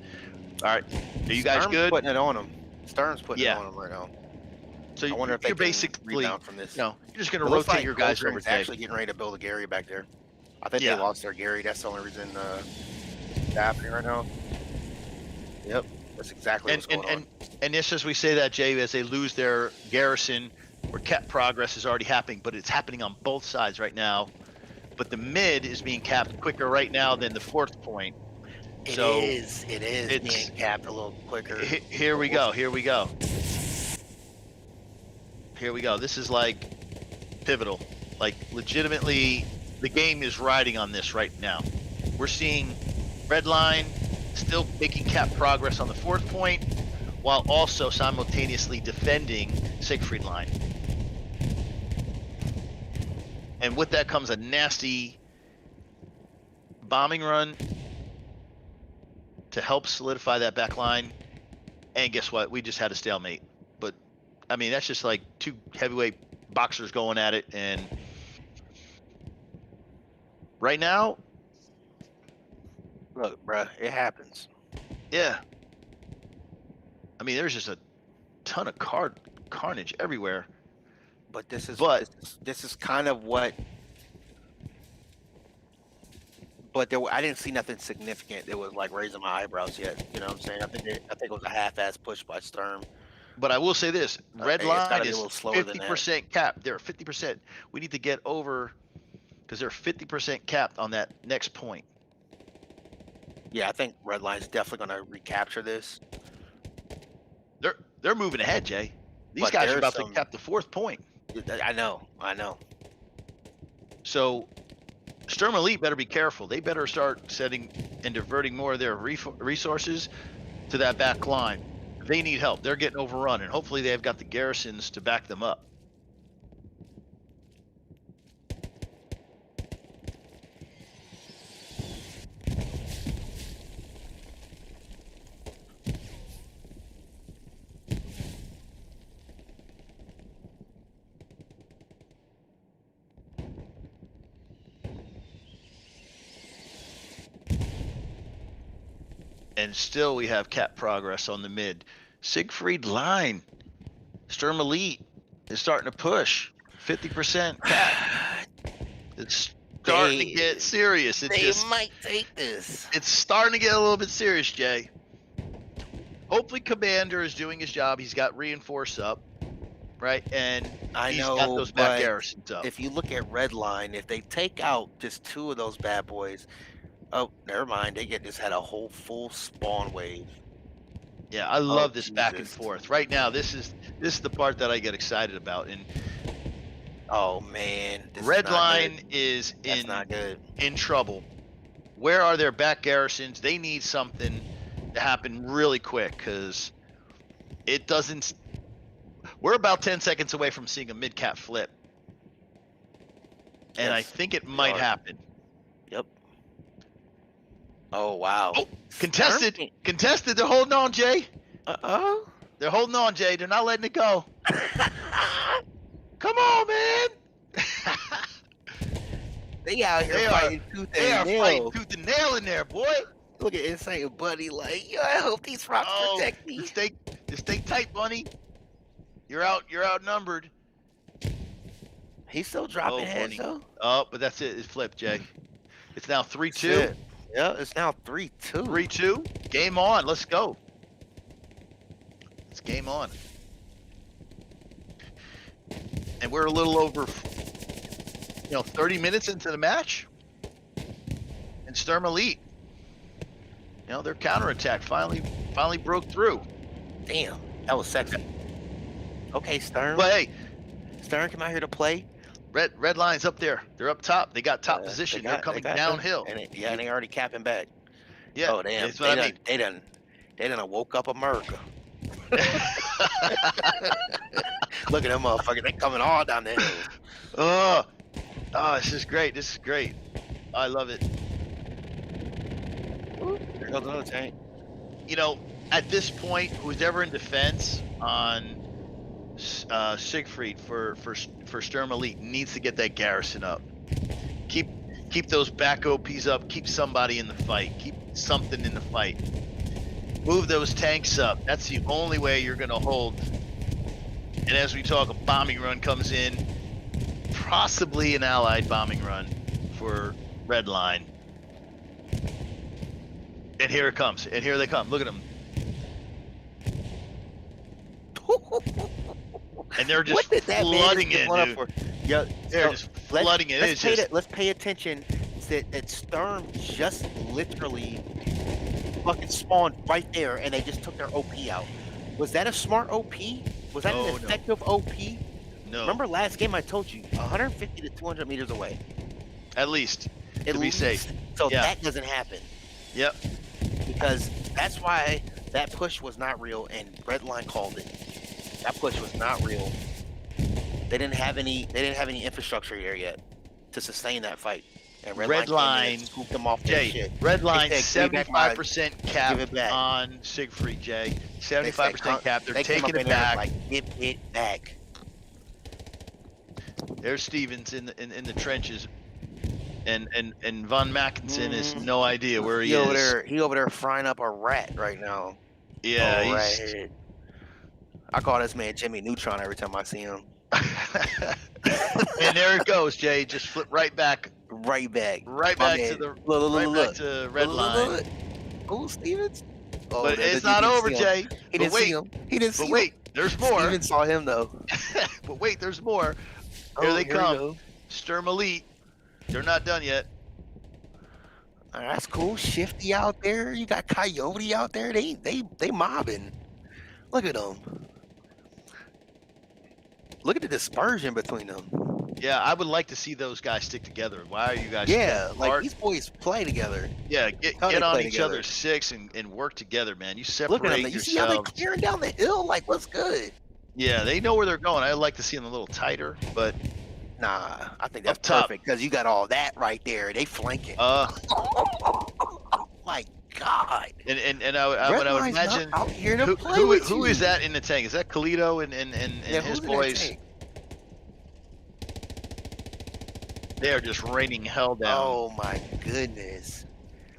All right, are you guys good? Putting it on him. Sturm's putting it on him right now. So I wonder if you're they basically rebound from this. No, you're just going to rotate your guys over. Actually getting ready to build a Gary back there. I think they Yeah. lost their Gary. That's the only reason it's happening right now. Yep, that's exactly And what's going on. and just as we say that, Jay, as they lose their garrison, where cap progress is already happening, but it's happening on both sides right now. But the mid is being capped quicker right now than the 4th point. It So is it's being capped a little quicker. Here we go. Here we go. Here we go. This is like pivotal. Like legitimately, the game is riding on this right now. We're seeing Redline still making cap progress on the 4th point, while also simultaneously defending Siegfried line. And with that comes a nasty bombing run to help solidify that back line. And guess what? We just had a stalemate. But I mean, that's just like 2 heavyweight boxers going at it. And right now, Look, bruh, it happens. yeah. I mean, there's just a ton of carnage everywhere. But this is But this is kind of what. But I didn't see nothing significant that was like raising my eyebrows yet. You know what I'm saying? I think it was a half-ass push by Sturm. But I will say this: Red It's line gotta be a is little slower than that. 50% capped. They're 50%. We need to get over because they're 50% capped on that next point. Yeah, I think Redline's definitely going to recapture this. They're moving ahead, Jay. These But guys are there's about some- to cap the 4th point. I know. So Sturm Elite better be careful. They better start setting and diverting more of their resources to that back line. They need help. They're getting overrun, and hopefully they've got the garrisons to back them up. And still we have cap progress on the mid. Siegfried line, Sturm Elite is starting to push. 50% cap. It's starting to get serious. They might take this. It's starting to get a little bit serious, Jay. Hopefully Commander is doing his job. He's got reinforce up, right? And he's got those back garrisons up. If you look at Redline, if they take out just 2 of those bad boys, oh, never mind. They just had a whole full spawn wave. Yeah, I love this Jesus. back and forth. Right now, this is the part that I get excited about. And oh man, Redline is not good. in trouble. Where are their back garrisons? They need something to happen really quick because it doesn't. We're about 10 seconds away from seeing a mid-cap flip, and I think it might happen. Yep. Oh wow. Oh, contested. They're holding on, Jay. Uh-oh. They're holding on, Jay. They're not letting it go. Come on, man. They out here fighting tooth They are and nail. fighting tooth and nail in there, boy. Look at Insane Buddy like, yo, I hope these rocks protect me. Just stay tight, bunny. You're outnumbered. He's still dropping heads bunny. though. Oh, but that's it. It flipped, Jay. It's now 3-2. Yeah, it's now 3-2. 3-2. Game on. Let's go. It's game on. And we're a little over, 30 minutes into the match. And Sturm Elite, their counterattack finally broke through. Damn, that was second. Okay, Sturm. But hey, Sturm come out here to play. Red line's up there. They're up top. They got top position. They're coming downhill. And they already capping back. Yeah. Oh damn. That's what I mean. They done woke up America. Look at them motherfuckers. They coming all down the hill. Oh, this is great. I love it. There goes another tank. At this point, who's ever in defense on Siegfried for Sturm Elite needs to get that garrison up. Keep those back OPs up. Keep somebody in the fight. Keep something in the fight. Move those tanks up. That's the only way you're going to hold. And as we talk, a bombing run comes in, possibly an allied bombing run for Redline. And here it comes. And here they come. Look at them. And they're just What did that man flooding just it, get one up dude. for? Yo, They're just flooding it. It's just let's pay attention that Sturm just literally fucking spawned right there, and they just took their OP out. Was that a smart OP? Was that an effective OP? no. Remember last game I told you 150 to 200 meters away. At least At to be safe. So Yeah. that doesn't happen Yep. because that's why that push was not real, and Redline called it. That push was not real. They didn't have any infrastructure here yet to sustain that fight. And Redline scooped them off their Jay. shit. Redline They said, 75% give cap it back. on Siegfried, Jay. They 75% cap. They're they came taking up it in there back. like, give it back. There's Stevens in the trenches, and Von Mackinson is no idea where he is. He over there frying up a rat right now. Yeah, A he's. rat. I call this man Jimmy Neutron every time I see him. And there it goes, Jay. Just flip right back. Right back. Right My back man. to the Look. back to Redline. Oh, Stevens. Oh, But it's not over, Jay. He But didn't wait, see him. He didn't see but him. wait, there's more. Steven saw him though. But wait, there's more. Oh, Here they we come. go. Sturm Elite. They're not done yet. Oh, that's cool. Shifty out there. You got Coyote out there. They mobbing. Look at them. Look at the dispersion between them. Yeah, I would like to see those guys stick together. Why are you guys? Yeah, sticking like apart? these boys play together. Yeah, get How they on play each together. other's six and work together, man. You Look at them. separate You see how they yourselves. clearing down the hill? Like, what's good? Yeah, they know where they're going. I'd like to see them a little tighter, but Nah, I think that's Up top. perfect because you got all that right there. They flanking. uh, Oh my God. and I would Redline's not imagine out here to play who with who you. is that in the tank? Is that Kalito and Yeah, his who's in that boys? tank? They are just raining hell down. Oh my goodness.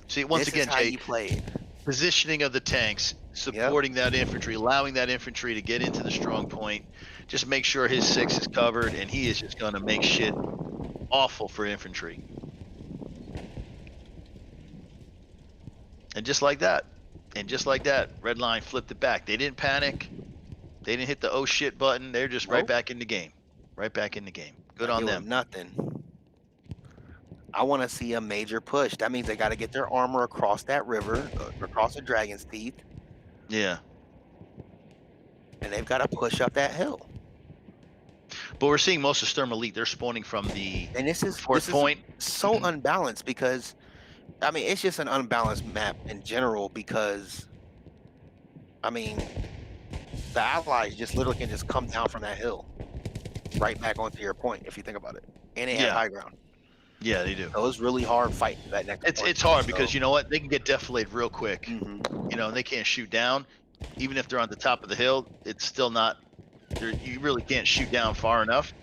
See, once This again, is how Jay, you play it. positioning of the tanks, supporting that infantry, allowing that infantry to get into the strong point. Just make sure his six is covered, and he is just going to make shit awful for infantry. And just like that, Redline flipped it back. They didn't panic. They didn't hit the oh shit button. They're just right Nope. back in the game. Right back in the game. Good Not on doing them. Nothing. I want to see a major push. That means they got to get their armor across that river, across the Dragon's Teeth, Yeah. and they've got to push up that hill. But we're seeing most of Sturm Elite. They're spawning from the And this fourth is point. so unbalanced because, I mean, it's just an unbalanced map in general because, I mean, the allies just literally can just come down from that hill right back onto your point if you think about it. And they have Yeah. high ground. Yeah, they do. So it's really hard fighting that next point. It's hard because you know what? They can get defilated real quick. Mhm. You know, and they can't shoot down. Even if they're on the top of the hill, it's still not. You really can't shoot down far enough.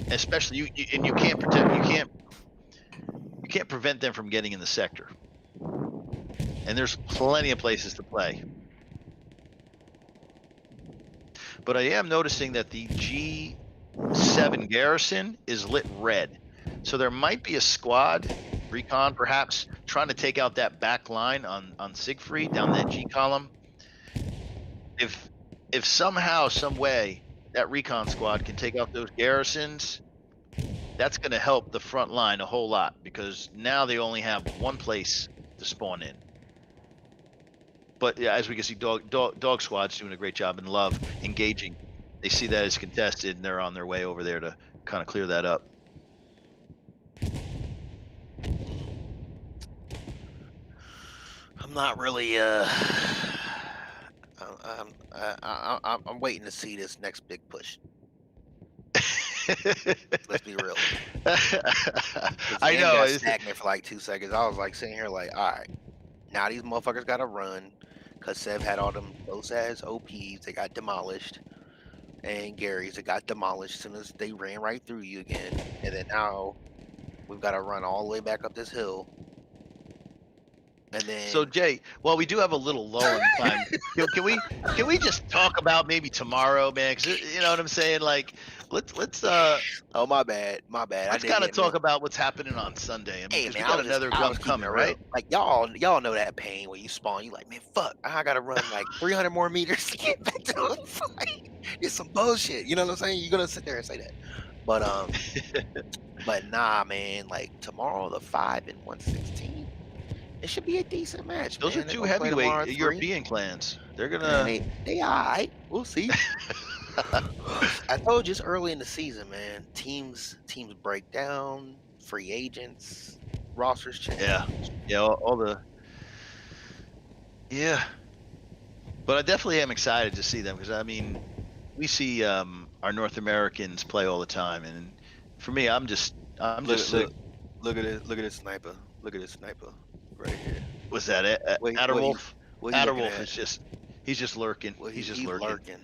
Especially you can't protect. You can't prevent them from getting in the sector. And there's plenty of places to play. But I am noticing that the G7 garrison is lit red. So there might be a squad, Recon perhaps, trying to take out that back line on Siegfried down that G column. If somehow, some way, that Recon squad can take out those garrisons, that's going to help the front line a whole lot because now they only have one place to spawn in. But yeah, as we can see, Dog Squad's doing a great job and Love engaging. They see that as contested and they're on their way over there to kind of clear that up. I'm not really. I'm waiting to see this next big push. Let's be real. I know. Got stagnant for like 2 seconds. I was like sitting here like, all right, now these motherfuckers got to run because Sev had all them those ass OPs. They got demolished, and Gary's that got demolished as soon as they ran right through you again. And then now we've got to run all the way back up this hill. And So then Jay, well, we do have a little lull in the climb. Can we just talk about maybe tomorrow, man? Because you know what I'm saying. Like, let's oh my bad, my bad. I let's did kind of get me. talk about what's happening on Sunday. I mean, Hey because we man, got another I was gun keeping coming, it right? real. Like y'all know that pain when you spawn. You like, man, fuck, I gotta run like 300 more meters to get back to the fight. It's some bullshit. You know what I'm saying? You're gonna sit there and say that. But but nah, man. Like tomorrow, the 5 and 116, it should be a decent match, Those are man. They're two gonna play tomorrow heavyweight at 3. European clans. They're Man, gonna. they alright. We'll see. I told you it's early in the season, man. Teams break down, free agents, rosters change. Yeah, all the. Yeah, but I definitely am excited to see them because I mean, we see our North Americans play all the time, and for me, I'm just sick. Look at this sniper. Look at this sniper right here. Was that it? What Adderwolf? what you looking Adderwolf at? is he's just lurking. Well, he's just he's lurking.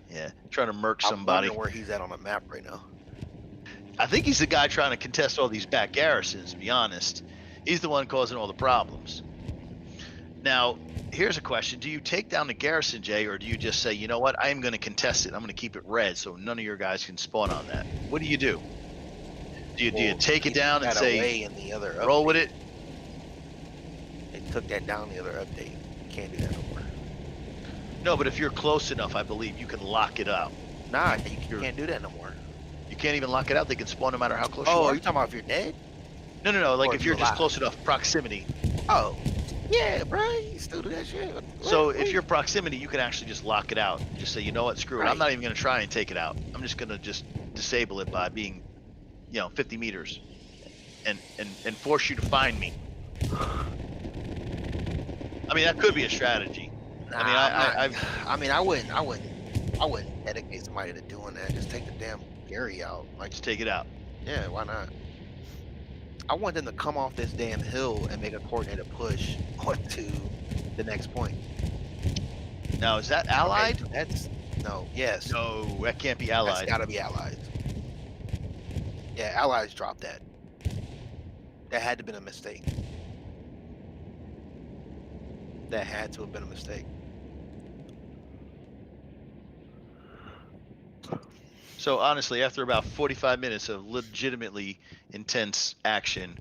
Yeah, trying to murk I'm somebody. wondering where he's at on the map right now. I think he's the guy trying to contest all these back garrisons. To be honest, he's the one causing all the problems. Now, here's a question: do you take down the garrison, Jay, or do you just say, you know what, I am going to contest it. I'm going to keep it red, so none of your guys can spawn on that. What do you do? Do you take it down and say, in the other roll update. with it? They took that down the other update. You can't do that no more. No, but if you're close enough, I believe you can lock it out. Nah, you can't do that no more. You can't even lock it out. They can spawn no matter how close you Oh, are. are you talking about if you're dead? No. Like Or if if you're you're just alive. close enough proximity. Oh, yeah, bro. You still do that shit. So if you're proximity, you can actually just lock it out. Just say, you know what, screw it. I'm Right. not even going to try and take it out. I'm just going to just disable it by being, 50 meters, and force you to find me. I mean, that could be a strategy. Nah, I mean, I wouldn't dedicate somebody to doing that. Just take the damn Gary out. Like, just take it out. yeah, why not? I want them to come off this damn hill and make a coordinated push onto the next point. Now, is that allied? Okay, yes. No, that can't be That's allied. gotta be allies. Yeah, allies dropped that. That had to have been a mistake. That had to have been a mistake. So honestly, after about 45 minutes of legitimately intense action,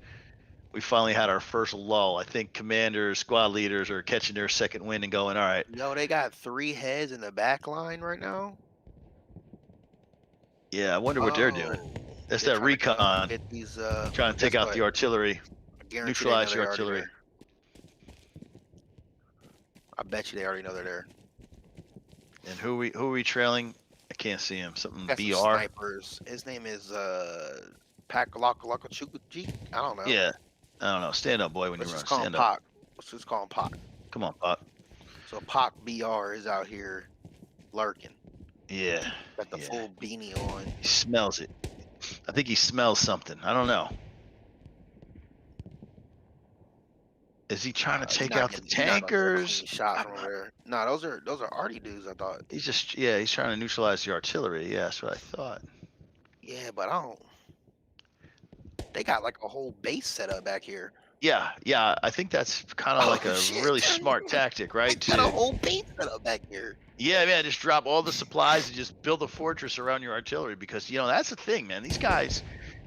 we finally had our first lull. I think commanders, squad leaders are catching their second wind and going, all right. No, they got 3 heads in the back line right now. Yeah, I wonder what they're doing. That's They're that trying to go recon, get these, trying to take guess out what? the artillery, I guarantee they know neutralize the they're already artillery. there. I bet you they already know they're there. And who are we trailing? I can't see him. Something Got some BR. snipers. His name is Pakalakachukuji. I don't know. Yeah, I don't know. Stand up, boy, when Let's you run. just call him Stand up. Pac. Let's just call him Pac. Come on, Pop. So Pac BR is out here lurking. Yeah. Got the Yeah. full beanie on. He smells it. I think he smells something. I don't know. Is he trying to take out the tankers? Shot from there. No, those are arty dudes. I thought. He's trying to neutralize the artillery. Yeah, that's what I thought. Yeah, but I don't. They got like a whole base set up back here. Yeah, I think that's kind of like a shit. really smart tactic, right? Got a whole base set up back here. Yeah, just drop all the supplies and just build a fortress around your artillery because that's the thing, man. These guys,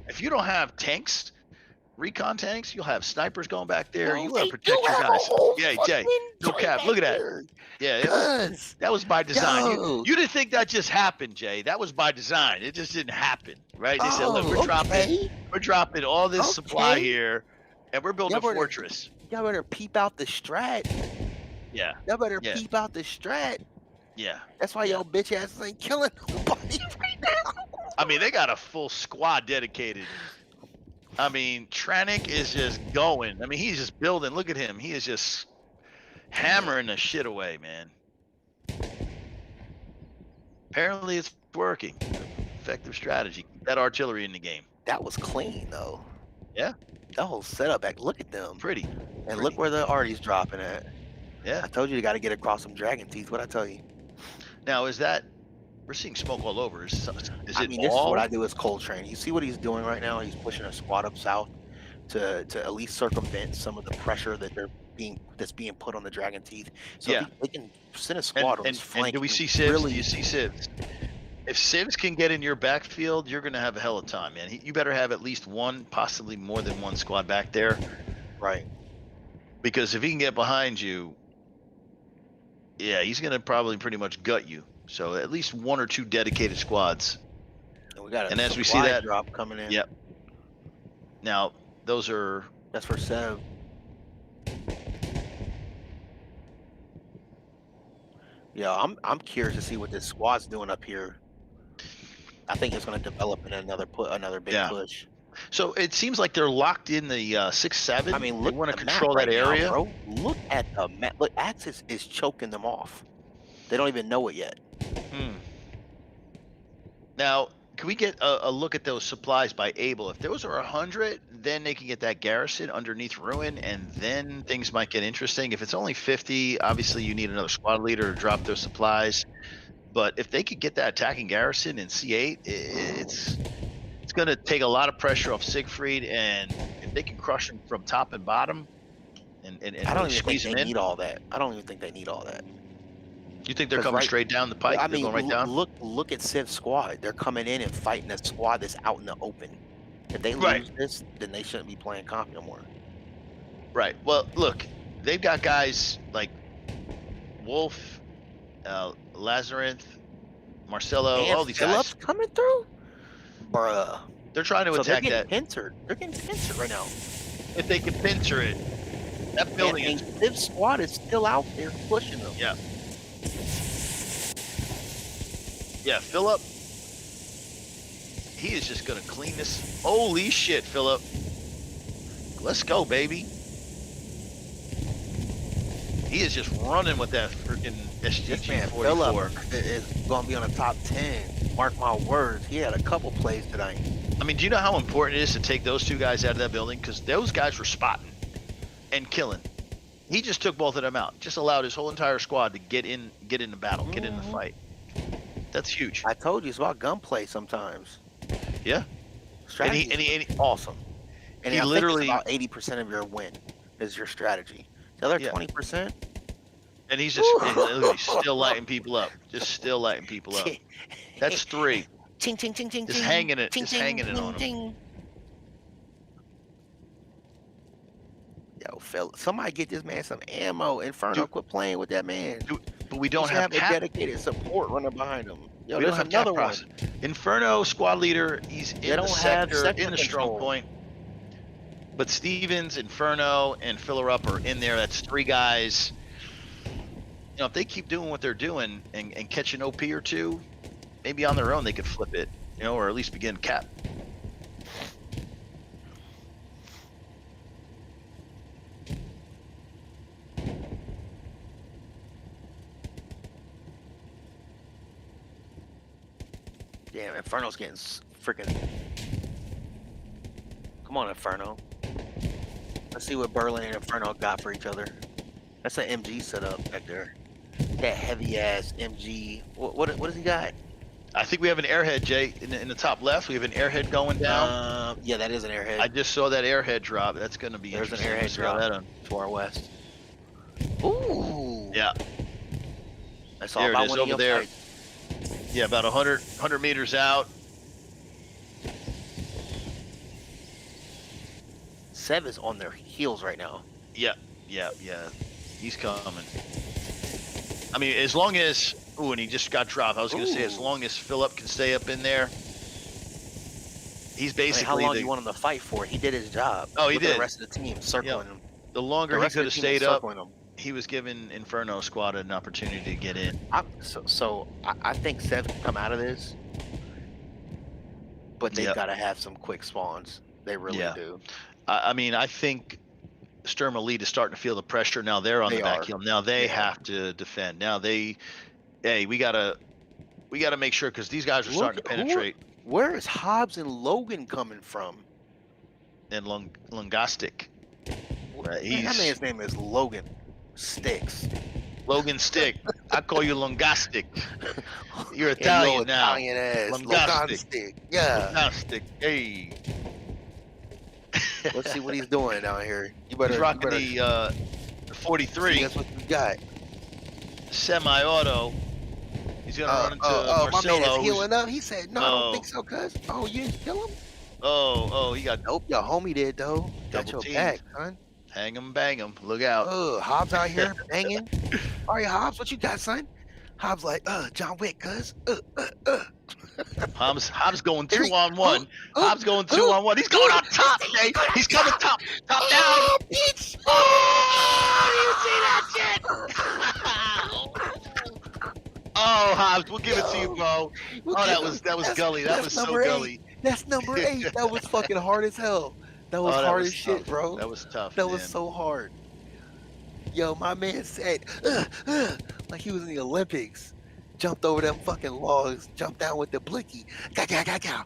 if you don't have tanks, recon tanks, you'll have snipers going back there. No, You gotta they protect do your have a guys. whole Yeah, Jay, fucking no tank cap. back Look at that. here. Yeah, Guns. that was by design. Yo. You didn't think that just happened, Jay. That was by design. It just didn't happen, right? They said, look, we're dropping all this supply here, and we're building a fortress. Y'all better peep out the strat. Yeah. Y'all better peep out the strat. Yeah. That's why y'all bitch asses ain't killing nobody right now. I mean, they got a full squad dedicated. I mean, Tranic is just going. I mean, he's just building. Look at him. He is just hammering the shit away, man. Apparently it's working. Effective strategy. Keep that artillery in the game. That was clean though. Yeah. That whole setup back. Look at them. Pretty. And look where the arty's dropping at. Yeah. I told you you got to get across some dragon teeth. What'd I tell you? Now, is that... We're seeing smoke all over. Is it I mean, this is what I do as Coltrane. You see what he's doing right now? He's pushing a squad up south. to at least circumvent some of the pressure that's being put on the Dragon Teeth. So Yeah. if they can send a And squad on and this and flank do we and see Sivs? Do you really see Sivs? If Sivs can get in your backfield, you're going to have a hell of a time, man. You better have at least one, possibly more than one squad back there, right. because if he can get behind you, yeah, he's going to probably pretty much gut you. So at least one or two dedicated squads. And we got a And as we see supply that, drop coming in. yep. Now those are That's for Sev. Yeah, I'm curious to see what this squad's doing up here. I think it's going to develop in another big yeah. push. So it seems like they're locked in the 6-7. I mean, They look want at to the control map that right area. now, bro. Look at the map. Look, Axis is choking them off. They don't even know it yet. Now, can we get a look at those supplies by Able? If those are 100, then they can get that garrison underneath Ruin, and then things might get interesting. If it's only 50, obviously you need another squad leader to drop those supplies. But if they could get that attacking garrison in C8, it's going to take a lot of pressure off Siegfried, and if they can crush him from top and bottom, and I don't really even think squeeze they him in, need all that. I don't even think they need all that. you think they're 'Cause coming right- straight down the pike? I They're mean, going right down. look at Civ's squad. They're coming in and fighting a squad that's out in the open. If they Right. lose this, then they shouldn't be playing comp no more. Right. Well, look, they've got guys like Wolf, Lazarinth, Marcelo, And all these Phillips guys. coming through, bruh. They're trying to So they're attack getting that. pincered. They're getting pincered right now. If they can pincer it, that building And is. Civ's squad is still out there pushing them. Yeah. Yeah, Philip. He is just gonna clean this. Holy shit, Philip. Let's go, baby. He is just running with that freaking This SGG man 44. Phillip is going to be on the top 10. Mark my words. He had a couple plays tonight. I mean, do you know how important it is to take those two guys out of that building? Because those guys were spotting and killing. He just took both of them out. Just allowed his whole entire squad to get in the battle, get in the fight. That's huge. I told you it's about gunplay sometimes. Yeah. Strategy And he is awesome. And he I literally- think it's about 80% of your win is your strategy. The other Yeah. 20%. And he's just literally still lighting people up. Just still lighting people up. That's 3. Ching, ching, ching, ching, Just ching. hanging it- Ching, just ching, hanging it ching, on 'em. ching. Yo, Phil, somebody get this man some ammo. Inferno, Dude. quit playing with that man. But we He don't should have a cap. dedicated support running behind him. Yo, We don't there's have another cap one. process. Inferno squad leader. He's in the don't have sector, sector in the strong control. point. But Stevens, Inferno, and Filler Up are in there. That's 3 guys. You know, if they keep doing what they're doing and catch an OP or 2, maybe on their own they could flip it. You know, or at least begin cap. Damn, Inferno's getting freaking. Come on, Inferno. Let's see what Berlin and Inferno got for each other. That's an MG setup back there. That heavy ass MG. What does he got? I think we have an airhead, Jay, in the top left. We have an airhead going down. Yeah, that is an airhead I just saw that airhead drop. That's going to be There's an interesting. airhead Let's throw drop. that on. to our west. Ooh. Yeah, I saw there it about is one of over your there. fights. Yeah, about 100 meters out. Sev is on their heels right now. Yeah. He's coming. I mean, as long as... Ooh, and he just got dropped. I was going to say, as Ooh. long as Philip can stay up in there, he's I mean, basically how long the, do you want him to fight for? He did his job. Oh, he Look at did. The rest of the team circling him. the longer The he rest could of have the team is stayed up, circling him. he was giving Inferno Squad an opportunity to get in. I think Sev can come out of this, but they've Yep. got to have some quick spawns. They really Yeah. do. I mean, I think Sturm Elite is starting to feel the pressure. Now they're on They the back are. heel. Now they They have to defend. Now we gotta make sure, because these guys are starting to Look at- who- penetrate. Where is Hobbs and Logan coming from? And Lungastic. That He's man's name is Logan Sticks. Logan Stick. I call you Lungastic. You're Yeah, Italian you now. Italian ass. Lungastic. Logan Stick. Yeah. Lungastic. Hey. Let's see what he's doing down here. He's You rocking better the see 43 us what you got. semi-auto. He's gonna run into My man is Marcelo. healing up. He said, "No, I don't think so, cuz." Oh, you didn't kill him? He got Nope, your homie did though. Got double your teamed. back, son. Hang him, bang him. Look out. Hobbs out here banging. All right, Hobbs, what you got, son? Hobbs like, John Wick, cuz. Hobbs going Here he- 2-on-1. oh, Hobbs going oh, 2-on-1. He's going on top, Jay. He's coming top down. Oh, bitch! Oh, you see that shit? Oh, Hobbs, we'll give it to you, bro. We'll Oh, give that was him- gully. That that's was so number 8. gully. That's number 8. That was fucking hard as hell. That was Oh, hard was as shit, tough. bro. That was tough. That man. was so hard. Yo, my man said, like he was in the Olympics. Jumped over them fucking logs, jumped down with the blicky. Gow.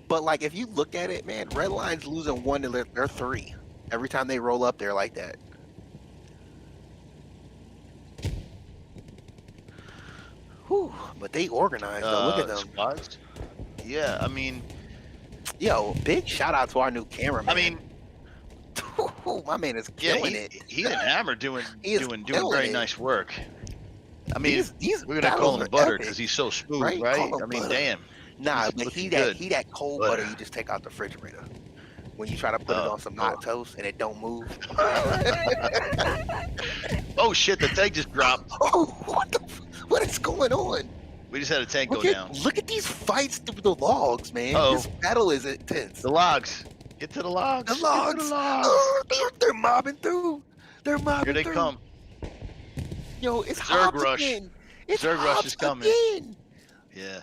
But like, if you look at it, man, Redline's losing 1 to their 3 every time they roll up there like that. Whew, but they organized though. Look at them. Squads? Yeah, I mean, Yo, big shout out to our new cameraman. I mean, my man is yeah, killing it. he and Hammer doing killing very it. nice work. I mean, these we're gonna call battles him are Butter epic, because he's so smooth, right? right? Call him I mean, Butter. damn. Nah, He's but looking he that cold Butter. butter you just take out the refrigerator. When you try to put it on some hot toast and it don't move. Oh shit, the tank just dropped. Oh, what is going on? We just had a tank go down. Look at these fights through the logs, man. Uh-oh. This battle is intense. The logs. Get to the logs. The Get to logs. the logs. They're mobbing through. They're mobbing Here they through. come. Yo, it's Zerg Hobbs rush. again. It's Zerg rush Hobbs is coming. again. Yeah.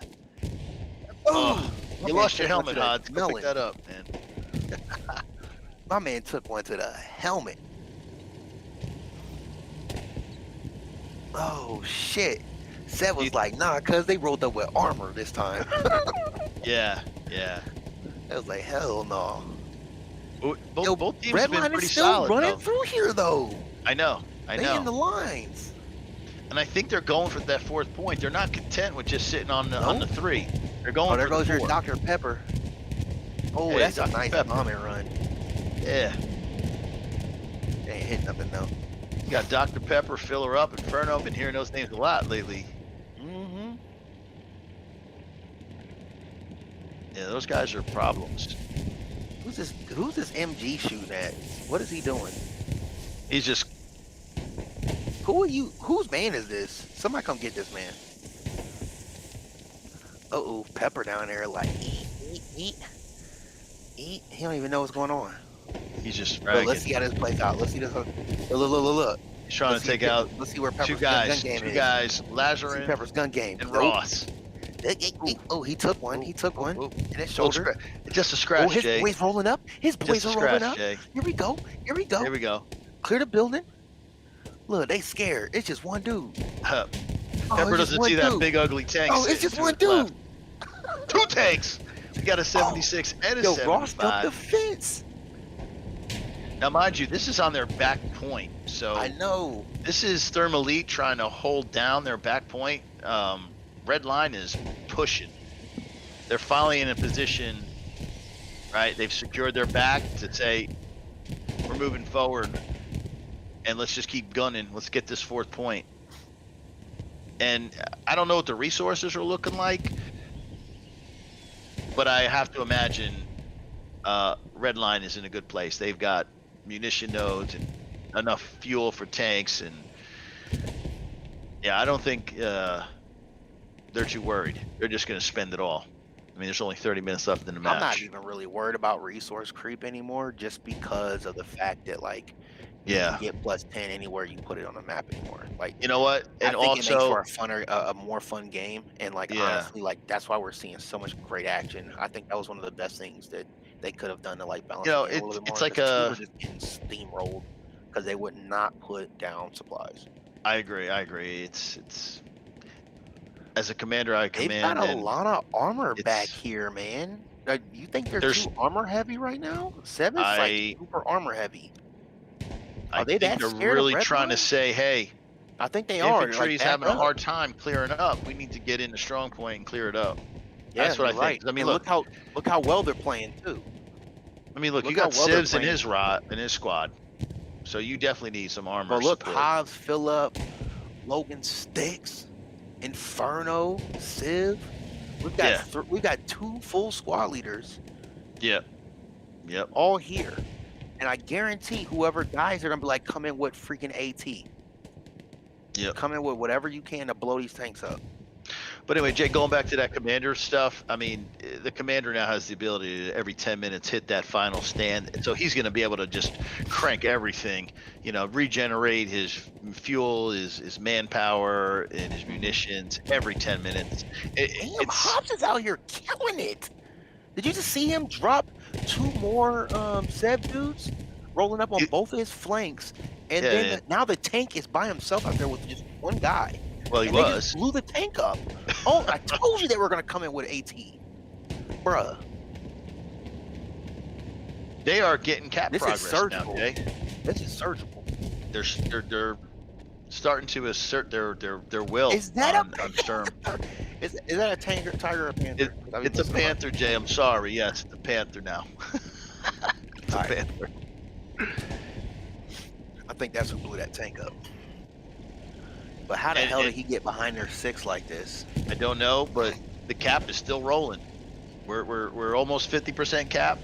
Oh, You lost your helmet, Hodge. Go pick that up, man. My man took one to the helmet. Oh shit. Seth was like, nah, cuz they rolled up with armor this time. Yeah. I was like, hell no. Both teams have been Redline pretty is still solid, running though. through here though. I know. They in the lines. And I think they're going for that 4th point. They're not content with just sitting on the 3. They're going there for goes the your 4. Dr. Pepper. Oh, Hey, that's Dr. a nice Pepper. bombing run. Yeah. They ain't hit nothing though. You got Dr. Pepper, Filler Up, Inferno. I've been hearing those names a lot lately. Mm-hmm. Yeah, those guys are problems. Who's this MG shooting at? What is he doing? He's just Who are you? Whose man is this? Somebody come get this man. Uh-oh, Pepper down there like, eat. He don't even know what's going on. he's just But let's fragging. see how this plays out. Let's see this. Look. He's trying Let's to take out Let's see where Pepper's two gun guys. game Two is. guys, Let's see Lazarin Pepper's gun game. and Oh, Ross. Oh, he took one. He took one. Ooh. In his Little shoulder. Just a scratch, Oh, his Jay. boys rolling up. His boys Just a are rolling scratch, up. Jay. Here we go. Here we go. Clear the building. Look, they scared. It's just one dude. Pepper it's just doesn't one see that dude. big ugly tank. Oh, it's sitting just to one his left. dude. 2 tanks. We got a 76 and a Yo, 75. Ross jumped the fence. Now, mind you, this is on their back point. So I know. this is Sturm Elite trying to hold down their back point. Redline is pushing. They're finally in a position, right? They've secured their back to say, we're moving forward, and let's just keep gunning. Let's get this 4th point. And I don't know what the resources are looking like, but I have to imagine Redline is in a good place. They've got munition nodes and enough fuel for tanks, and yeah, I don't think they're too worried. They're just going to spend it all. I mean, there's only 30 minutes left in the match. I'm not even really worried about resource creep anymore, just because of the fact that like, you can get +10 anywhere you put it on the map anymore. Like, you know what? And I think also, it makes for a more fun game, and like honestly, like that's why we're seeing so much great action. I think that was one of the best things that they could have done to like balance. You know, the game a little bit it's more, like 'cause a- we were just getting steamrolled because they would not put down supplies. I agree. It's as a commander, I They've command. got a and lot of armor back it's- here, man. You think they're There's- too armor heavy right now? Seven's like super armor heavy. I Are they think that they're scared of really trying to Redline? say, hey, I think they are. infantry's like, having back a up. hard time clearing up. We need to get in the strong point and clear it up. Yeah, That's what I you're think. right. I mean, And look. look how well they're playing too. Look. You Look how got well they're Sivs in playing. his squad, so you definitely need some armor But look, support. Hobbs, Phillip, Logan Sticks, Inferno, Civ. Yeah. We've got 2 full squad leaders Yep. Yep. all here. And I guarantee whoever dies, they're gonna be like, come in with freaking AT. Yep. Come in with whatever you can to blow these tanks up. But anyway, Jay, going back to that commander stuff, I mean, the commander now has the ability to every 10 minutes hit that final stand. And so he's going to be able to just crank everything, regenerate his fuel, his manpower, and his munitions every 10 minutes. Damn, Hobbs is out here killing it. Did you just see him drop 2 more Zev dudes rolling up on both of his flanks? And then now the tank is by himself out there with just 1 guy. Well, he They was. just blew the tank up. Oh, I told you they were going to come in with AT. Bruh. They are getting cap This is progress surgical. now, Jay. This is surgical. They're starting to assert their will Is that on Sturm. Is that a tiger or a panther? It's a panther, Jay. I'm sorry. Yes, it's a panther now. It's a panther. I think that's who blew that tank up. But how the hell did he get behind their 6 like this? I don't know, but the cap is still rolling. We're almost 50% cap.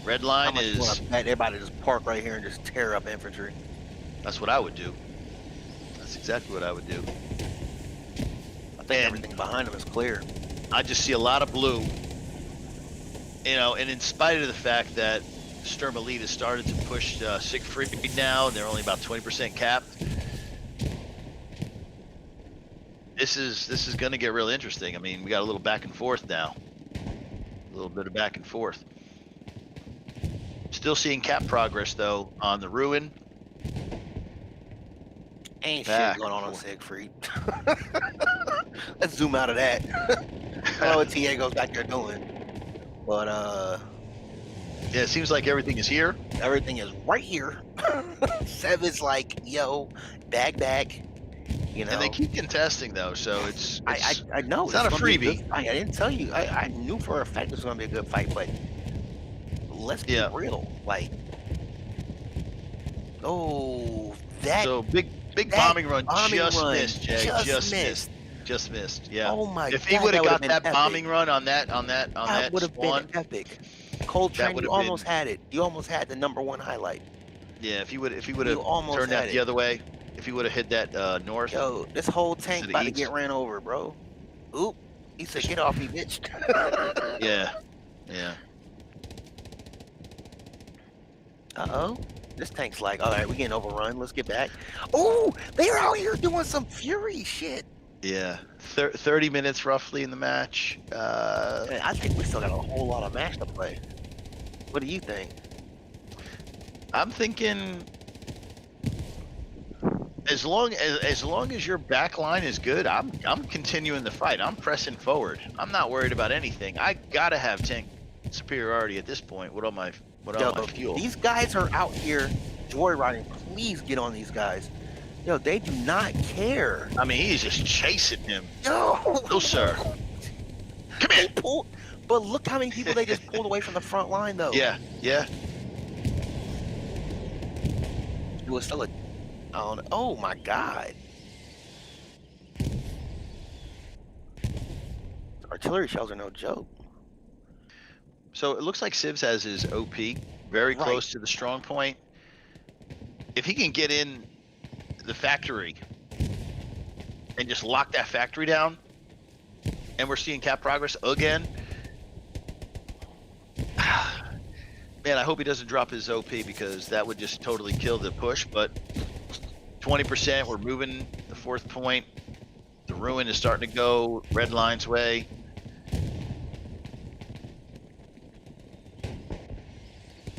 Redline is. Everybody just park right here and just tear up infantry. That's what I would do. That's exactly what I would do. I think everything behind them is clear. I just see a lot of blue. And in spite of the fact that Sturm Elite has started to push Siegfried now, and they're only about 20% capped. This is going to get real interesting. I mean, we got a little back and forth now. A little bit of back and forth. Still seeing cap progress, though, on the Ruin. Ain't shit going on Siegfried. Let's zoom out of that. I know what Tiego's back there doing. But, yeah, it seems like everything is here. Everything is right here. Sev is like, yo, bag. And they keep contesting though, so it's I know it's not a freebie. I didn't tell you. I knew for a fact this was gonna be a good fight, but let's be real. Like, so big bombing run missed, Jay. Just missed. Yeah. Oh my god. If he would have got that epic. bombing run on that would have been epic. Coltrane, you almost had it. You almost had the #1 highlight. Yeah, if he would have turned that the other way. If he would have hit that north. Yo, this whole tank about to get ran over, bro. Oop. He said, get off me, bitch. Yeah. Uh-oh. This tank's like, all right, we're getting overrun. Let's get back. Oh, they're out here doing some fury shit. Yeah. 30 minutes roughly in the match. I think we still got a whole lot of match to play. What do you think? I'm thinking... As long as your back line is good, I'm continuing the fight. I'm pressing forward. I'm not worried about anything. I gotta have tank superiority at this point. What all my fuel? These guys are out here joyriding. Please get on these guys. Yo, they do not care. I mean, he's just chasing him. No, sir. Come here. But look how many people they just pulled away from the front line, though. Yeah. It was still a. Oh my god. Artillery shells are no joke. So it looks like Sivs has his OP very close to the strong point. If he can get in the factory and just lock that factory down, and we're seeing cap progress again. Man, I hope he doesn't drop his OP because that would just totally kill the push, but 20%, we're moving the 4th point. The Ruin is starting to go Redline's way.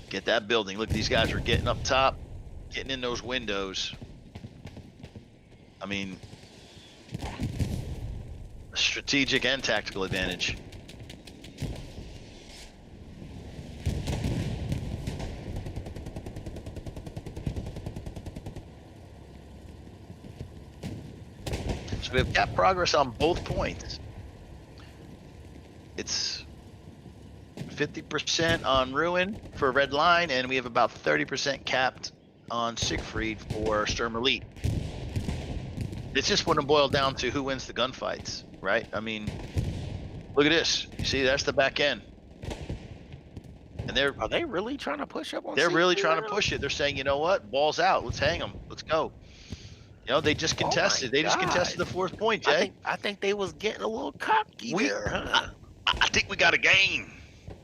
Get that building. Look, these guys are getting up top, getting in those windows. I mean, strategic and tactical advantage. So we have cap progress on both points. It's 50% on Ruin for Redline, and we have about 30% capped on Siegfried for Sturm Elite. It's just going to boil down to who wins the gunfights, right? I mean, look at this. You see, that's the back end. And Are they really trying to push up on? They're really Siegfried trying right to now? push it. They're saying, you know what? Balls out. Let's hang them. Let's go. You know, they just Oh my contested. They just contested the God. 4th point, Jay. I think they was getting a little cocky there, huh? I think we got a game.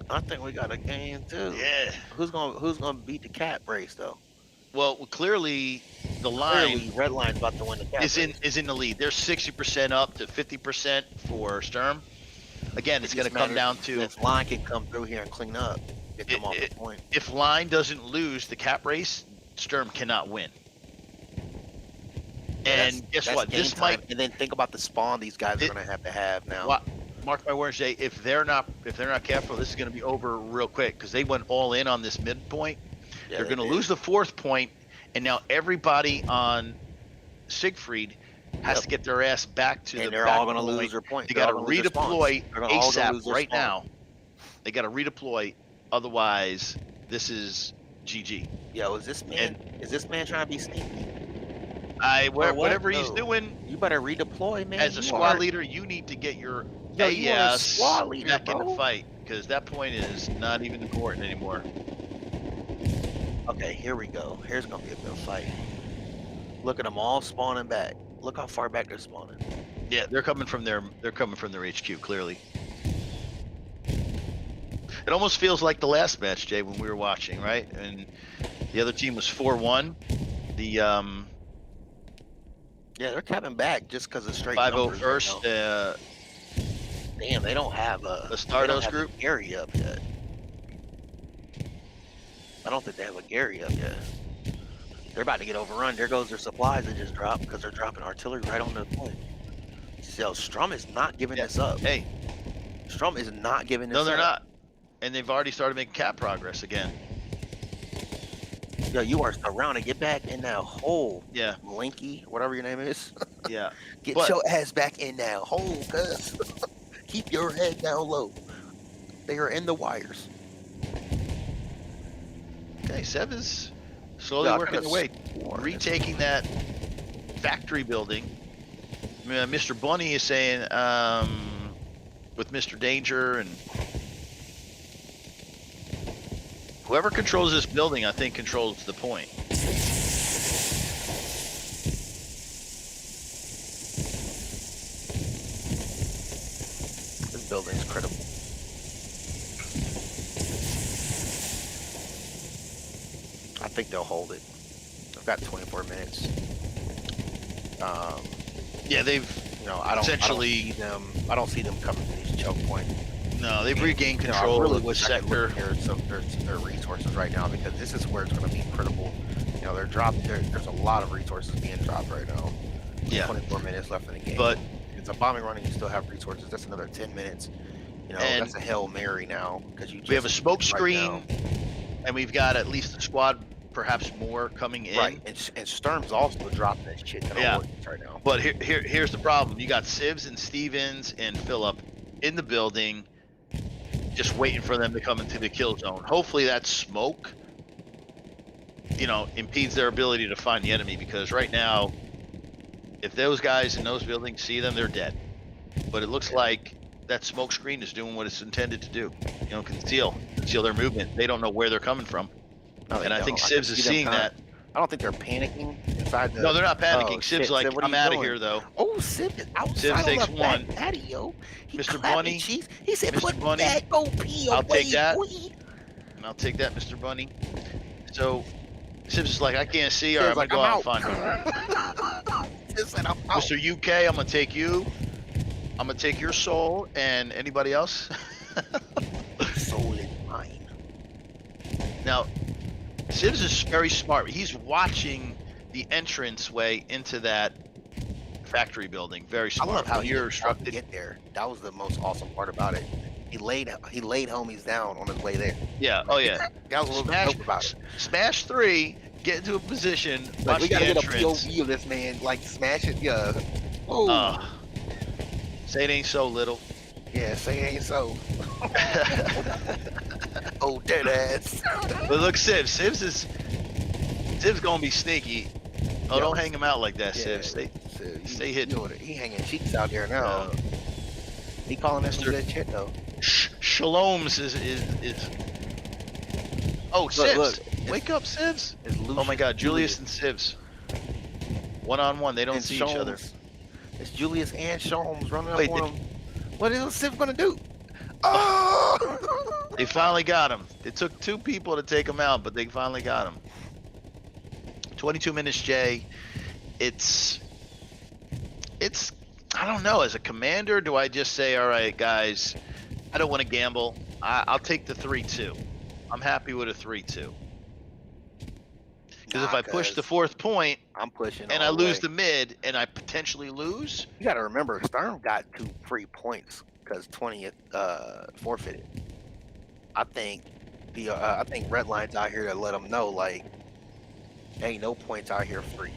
I think we got a game too. Yeah. Who's gonna beat the cap race though? Well, clearly the line Redline's about to win the cap is race. in the lead. They're 60% up to 50% for Sturm. Again, it's going to come down to if Line can come through here and clean up, get them off the point. If Line doesn't lose the cap race, Sturm cannot win. And guess what? This might. And then think about the spawn these guys are going to have now. Mark my words, Jay. If they're not careful, this is going to be over real quick because they went all in on this midpoint. Yeah, they're going to lose the 4th point, and now everybody on Siegfried has to get their ass back to the they're all going to lose their point. They got to redeploy ASAP right now. They got to redeploy, otherwise this is GG. Yo, is this man trying to be sneaky? Whatever he's doing, you better redeploy, man. As a squad leader, you need to get your AS back in the fight because that point is not even important anymore. Okay, here we go. Here's gonna be a good fight. Look at them all spawning back. Look how far back they're spawning. Yeah, they're coming from their HQ clearly. It almost feels like the last match, Jay, when we were watching, right? And the other team was 4-1. Yeah, they're coming back just because of straight 5-0 first. Damn, they don't have a Stardust group. Gary up yet. I don't think they have a Gary up yet. They're about to get overrun. There goes their supplies that just dropped because they're dropping artillery right on the point. So Sturm is not giving this up. Hey, Sturm is not giving this up. No, they're not. And they've already started making cap progress again. Yo, you are surrounded. Get back in that hole. Yeah. Linky, whatever your name is. Yeah. Get your ass back in that hole, cuz. Keep your head down low. They are in the wires. Okay, Seb is slowly working their way, retaking that factory building. Mr. Bunny is saying, with Mr. Danger and whoever controls this building, I think controls the point. This building is credible. I think they'll hold it. I've got 24 minutes. Yeah, they've I don't see them coming to these choke points. No, they've regained control of the sector. Their resources right now because this is where it's going to be critical. There's a lot of resources being dropped right now. Yeah. 24 minutes left in the game. But it's a bombing run and you still have resources. That's another 10 minutes. That's a Hail Mary now because we have a smoke screen and we've got at least a squad, perhaps more coming in. Right, and Sturm's also dropping that shit right now. But here's the problem. You got Sibs and Stevens and Phillip in the building, just waiting for them to come into the kill zone. Hopefully that smoke, impedes their ability to find the enemy because right now, if those guys in those buildings see them, they're dead. But it looks like that smoke screen is doing what it's intended to do. Conceal their movement. They don't know where they're coming from. And I think Sibs is seeing that. I don't think they're panicking inside the... No, they're not panicking. Sibs like, I'm out of here, though. Oh, Sibs is outside takes on the one. patio. Mr. Bunny. He said, Mr. put Bunny, that OP I'll away, take that. boy. And I'll take that, Mr. Bunny. So, Sibs is like, I can't see her. I'm Sibs going to go like, out and find her. Sibs said, I'm out. Mr. UK, I'm going to take you. I'm going to take your soul. And anybody else? Soul is mine. Now, Sibs is very smart. He's watching the entrance way into that factory building. Very smart. I love how you're to get there. That was the most awesome part about it. He laid homies down on his way there. Yeah. Oh yeah. That was a little dope about it. Smash 3. Get into a position. Watch we gotta the get entrance. a POV of this man. Like smash it. Yeah. Whoa. Say it ain't so little. Yeah, say it ain't so. Oh, dead ass. But look, Siv's gonna be sneaky. Oh, Yo, don't hang him out like that, yeah, Siv. so Stay hidden. he hanging cheeks out there now. Uh, He calling that some Mr. good shit though. Shalom's is. Oh, Sivs! Look, Wake up, Sivs! it's Oh my God, Julius Julius and Sivs. One-on-one, they don't and see each other. Sholmes. It's Julius and Sholmes running Wait, up on him. What is Civ gonna do? Oh! They finally got him. It took 2 people to take him out, but they finally got him. 22 minutes, Jay. It's. I don't know. As a commander, do I just say, all right, guys, I don't want to gamble. I'll take the 3-2. I'm happy with a 3-2. Because if I push the 4th point I'm pushing and all I the lose way. the mid and I potentially lose, You gotta remember, Sturm got 2 free points because 20th forfeited. I think Redline's out here to let them know, like, ain't no points out here free.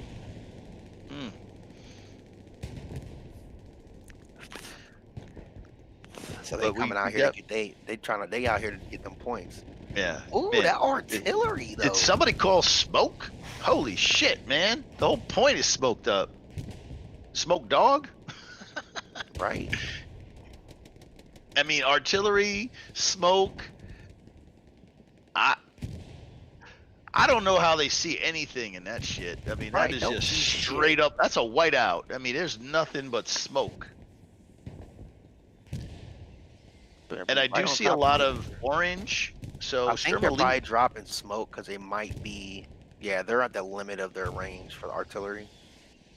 So they But coming out here to get they out here to get them points. yeah. Ooh, Man, that artillery though. Did somebody call smoke? Holy shit, man. The whole point is smoked up. Smoke dog? Right. I mean, artillery, smoke. I don't know how they see anything in that shit. I mean, Right, that is don't just see shit. straight up. That's a whiteout. I mean, there's nothing but smoke. And I do see a lot of orange. So I think Sturm they're Elite- probably dropping smoke because they might be. Yeah, they're at the limit of their range for the artillery.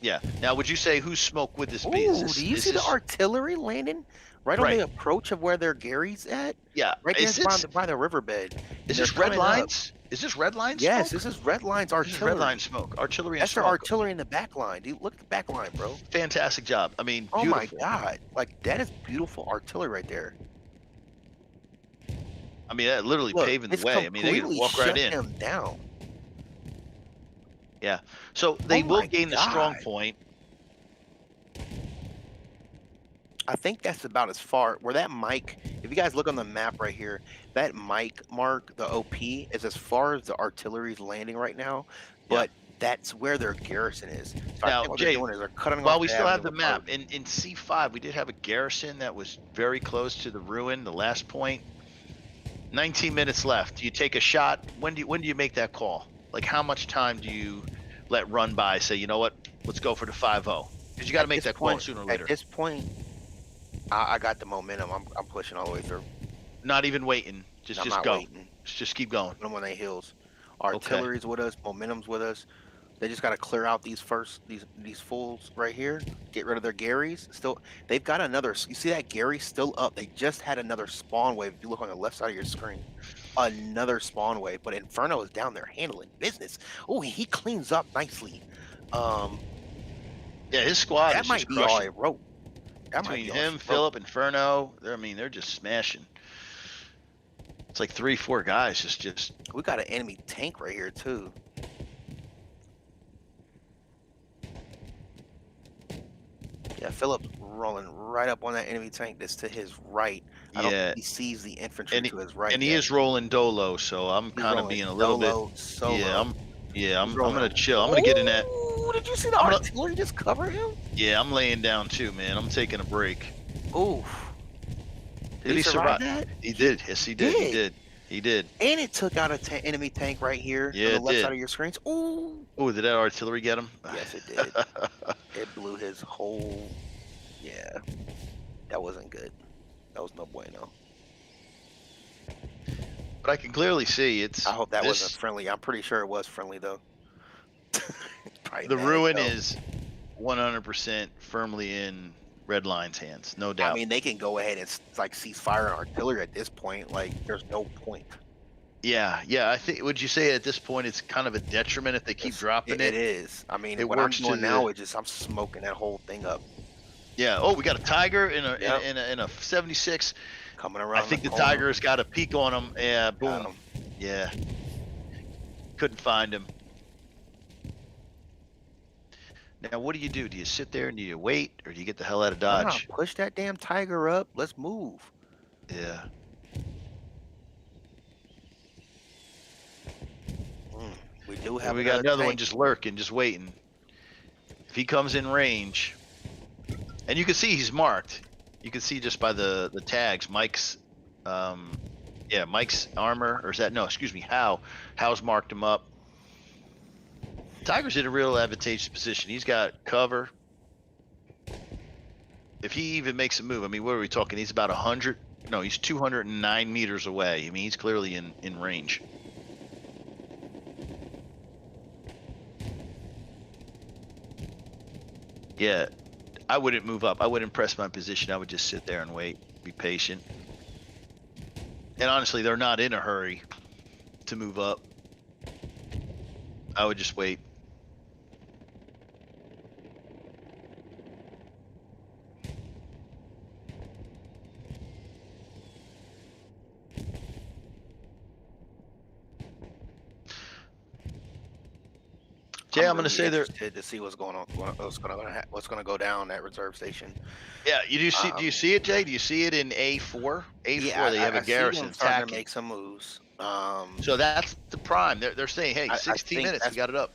Yeah. Now, would you say whose smoke would this be? Ooh, do you see the artillery landing right on Right. the approach of where their Gary's at? Yeah. Right there Is this, by the riverbed. is They're this red coming up. lines? Is this red line Yes, smoke? this is Redline's This is artillery. red line smoke. Artillery and That's their smoke. artillery in the back line. Dude, look at the back line, bro. Fantastic job. I mean, Oh my beautiful. god. Like, that is beautiful artillery right there. I mean, that literally Look, paving the it's way. I mean, they can completely walk right shut in. them down. Yeah. So they Oh will my gain the strong God. point. I think that's about as far where that mic. If you guys look on the map right here, that mic mark, the OP, is as far as the artillery's landing right now. But that's where their garrison is. So I Now, think what Jay, they're doing is they're cutting while off we the still have avenue the of map, approach. in C5, we did have a garrison that was very close to the ruin, the last point. 19 minutes left. Do you take a shot? When do you make that call? Like, how much time do you let run by? Say, you know what? Let's go for the 5-0. Because you got to make that call sooner or later. At this point, I got the momentum. I'm pushing all the way through. Not even waiting. I'm Just not go. waiting. Just keep going. Put them on their heels. Artillery's with us. Momentum's with us. They just got to clear out these fools right here. Get rid of their Garys. Still, they've got another. You see that Gary still up? They just had another spawn wave. If you look on the left side of your screen, another spawn wave. But Inferno is down there handling business. Oh, he cleans up nicely. Yeah, his squad That is might just be all crushing. I wrote. That might Between be all him, she wrote. Philip, Inferno, they're just smashing. It's like 3-4 guys. Just We got an enemy tank right here too. Yeah, Philip's rolling right up on that enemy tank that's to his right. I don't think he sees the infantry to his right. and he is rolling dolo, so I'm kind of being a little bit. Solo. I'm gonna chill. I'm gonna get in that. Ooh, did you see the artillery just cover him? Yeah, I'm laying down too, man. I'm taking a break. Ooh. Did he survive that? He did. Yes, he did. He did. And it took out an enemy tank right here Yeah, on the it left did. side of your screens. Ooh. Oh, did that artillery get him? Yes, it did. It blew his whole. Yeah, that wasn't good. That was no bueno. But I can clearly see it's. I hope that wasn't friendly. I'm pretty sure it was friendly though. The ruin is 100% firmly in Redline's hands, no doubt. I mean, they can go ahead and like cease fire on artillery at this point. Like, there's no point. Yeah. I think. Would you say at this point it's kind of a detriment if they keep dropping it? It is. I mean, It what I'm works doing to now is just I'm smoking that whole thing up. Yeah. Oh, we got a Tiger in a 76. Coming around. I think the Tiger's got a peek on him. Yeah. Boom. Yeah. Couldn't find him. Now, what do you do? Do you sit there and do you wait, or do you get the hell out of Nah, Dodge? push that damn tiger up. Let's move. Yeah. We do And have we got another another one tank. just lurking, just waiting. If he comes in range, and you can see he's marked. You can see just by the tags, Mike's, Mike's armor, or is that, no, excuse me, How's marked him up. Tiger's in a real advantageous position. He's got cover. If he even makes a move, I mean, what are we talking? He's about 100. No, he's 209 meters away. I mean, he's clearly in range. Yeah, I wouldn't move up. I wouldn't press my position. I would just sit there and wait, be patient. And honestly, they're not in a hurry to move up. I would just wait. Jay, I'm gonna say they're interested to see what's going on. What's gonna go down at reserve station. Yeah, you do see? Do you see it, Jay? Do you see it in A4? A4, Yeah, they have a I see garrison them starting to attacking. make some moves. So that's the prime. They're saying, hey, I 16 think minutes, we that's- got it up.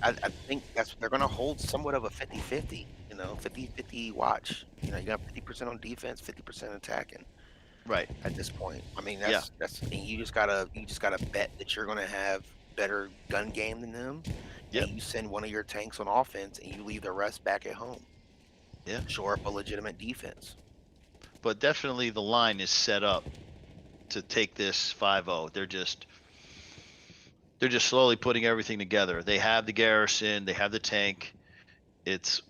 I think they're gonna hold somewhat of a 50-50. 50-50 watch. You got 50% on defense, 50% attacking. Right. At this point, I mean, that's and you just gotta bet that you're gonna have better gun game than them. Yep. And you send one of your tanks on offense, and you leave the rest back at home. Yeah. Shore up a legitimate defense. But definitely the line is set up to take this 5-0. They're just slowly putting everything together. They have the garrison, they have the tank. It's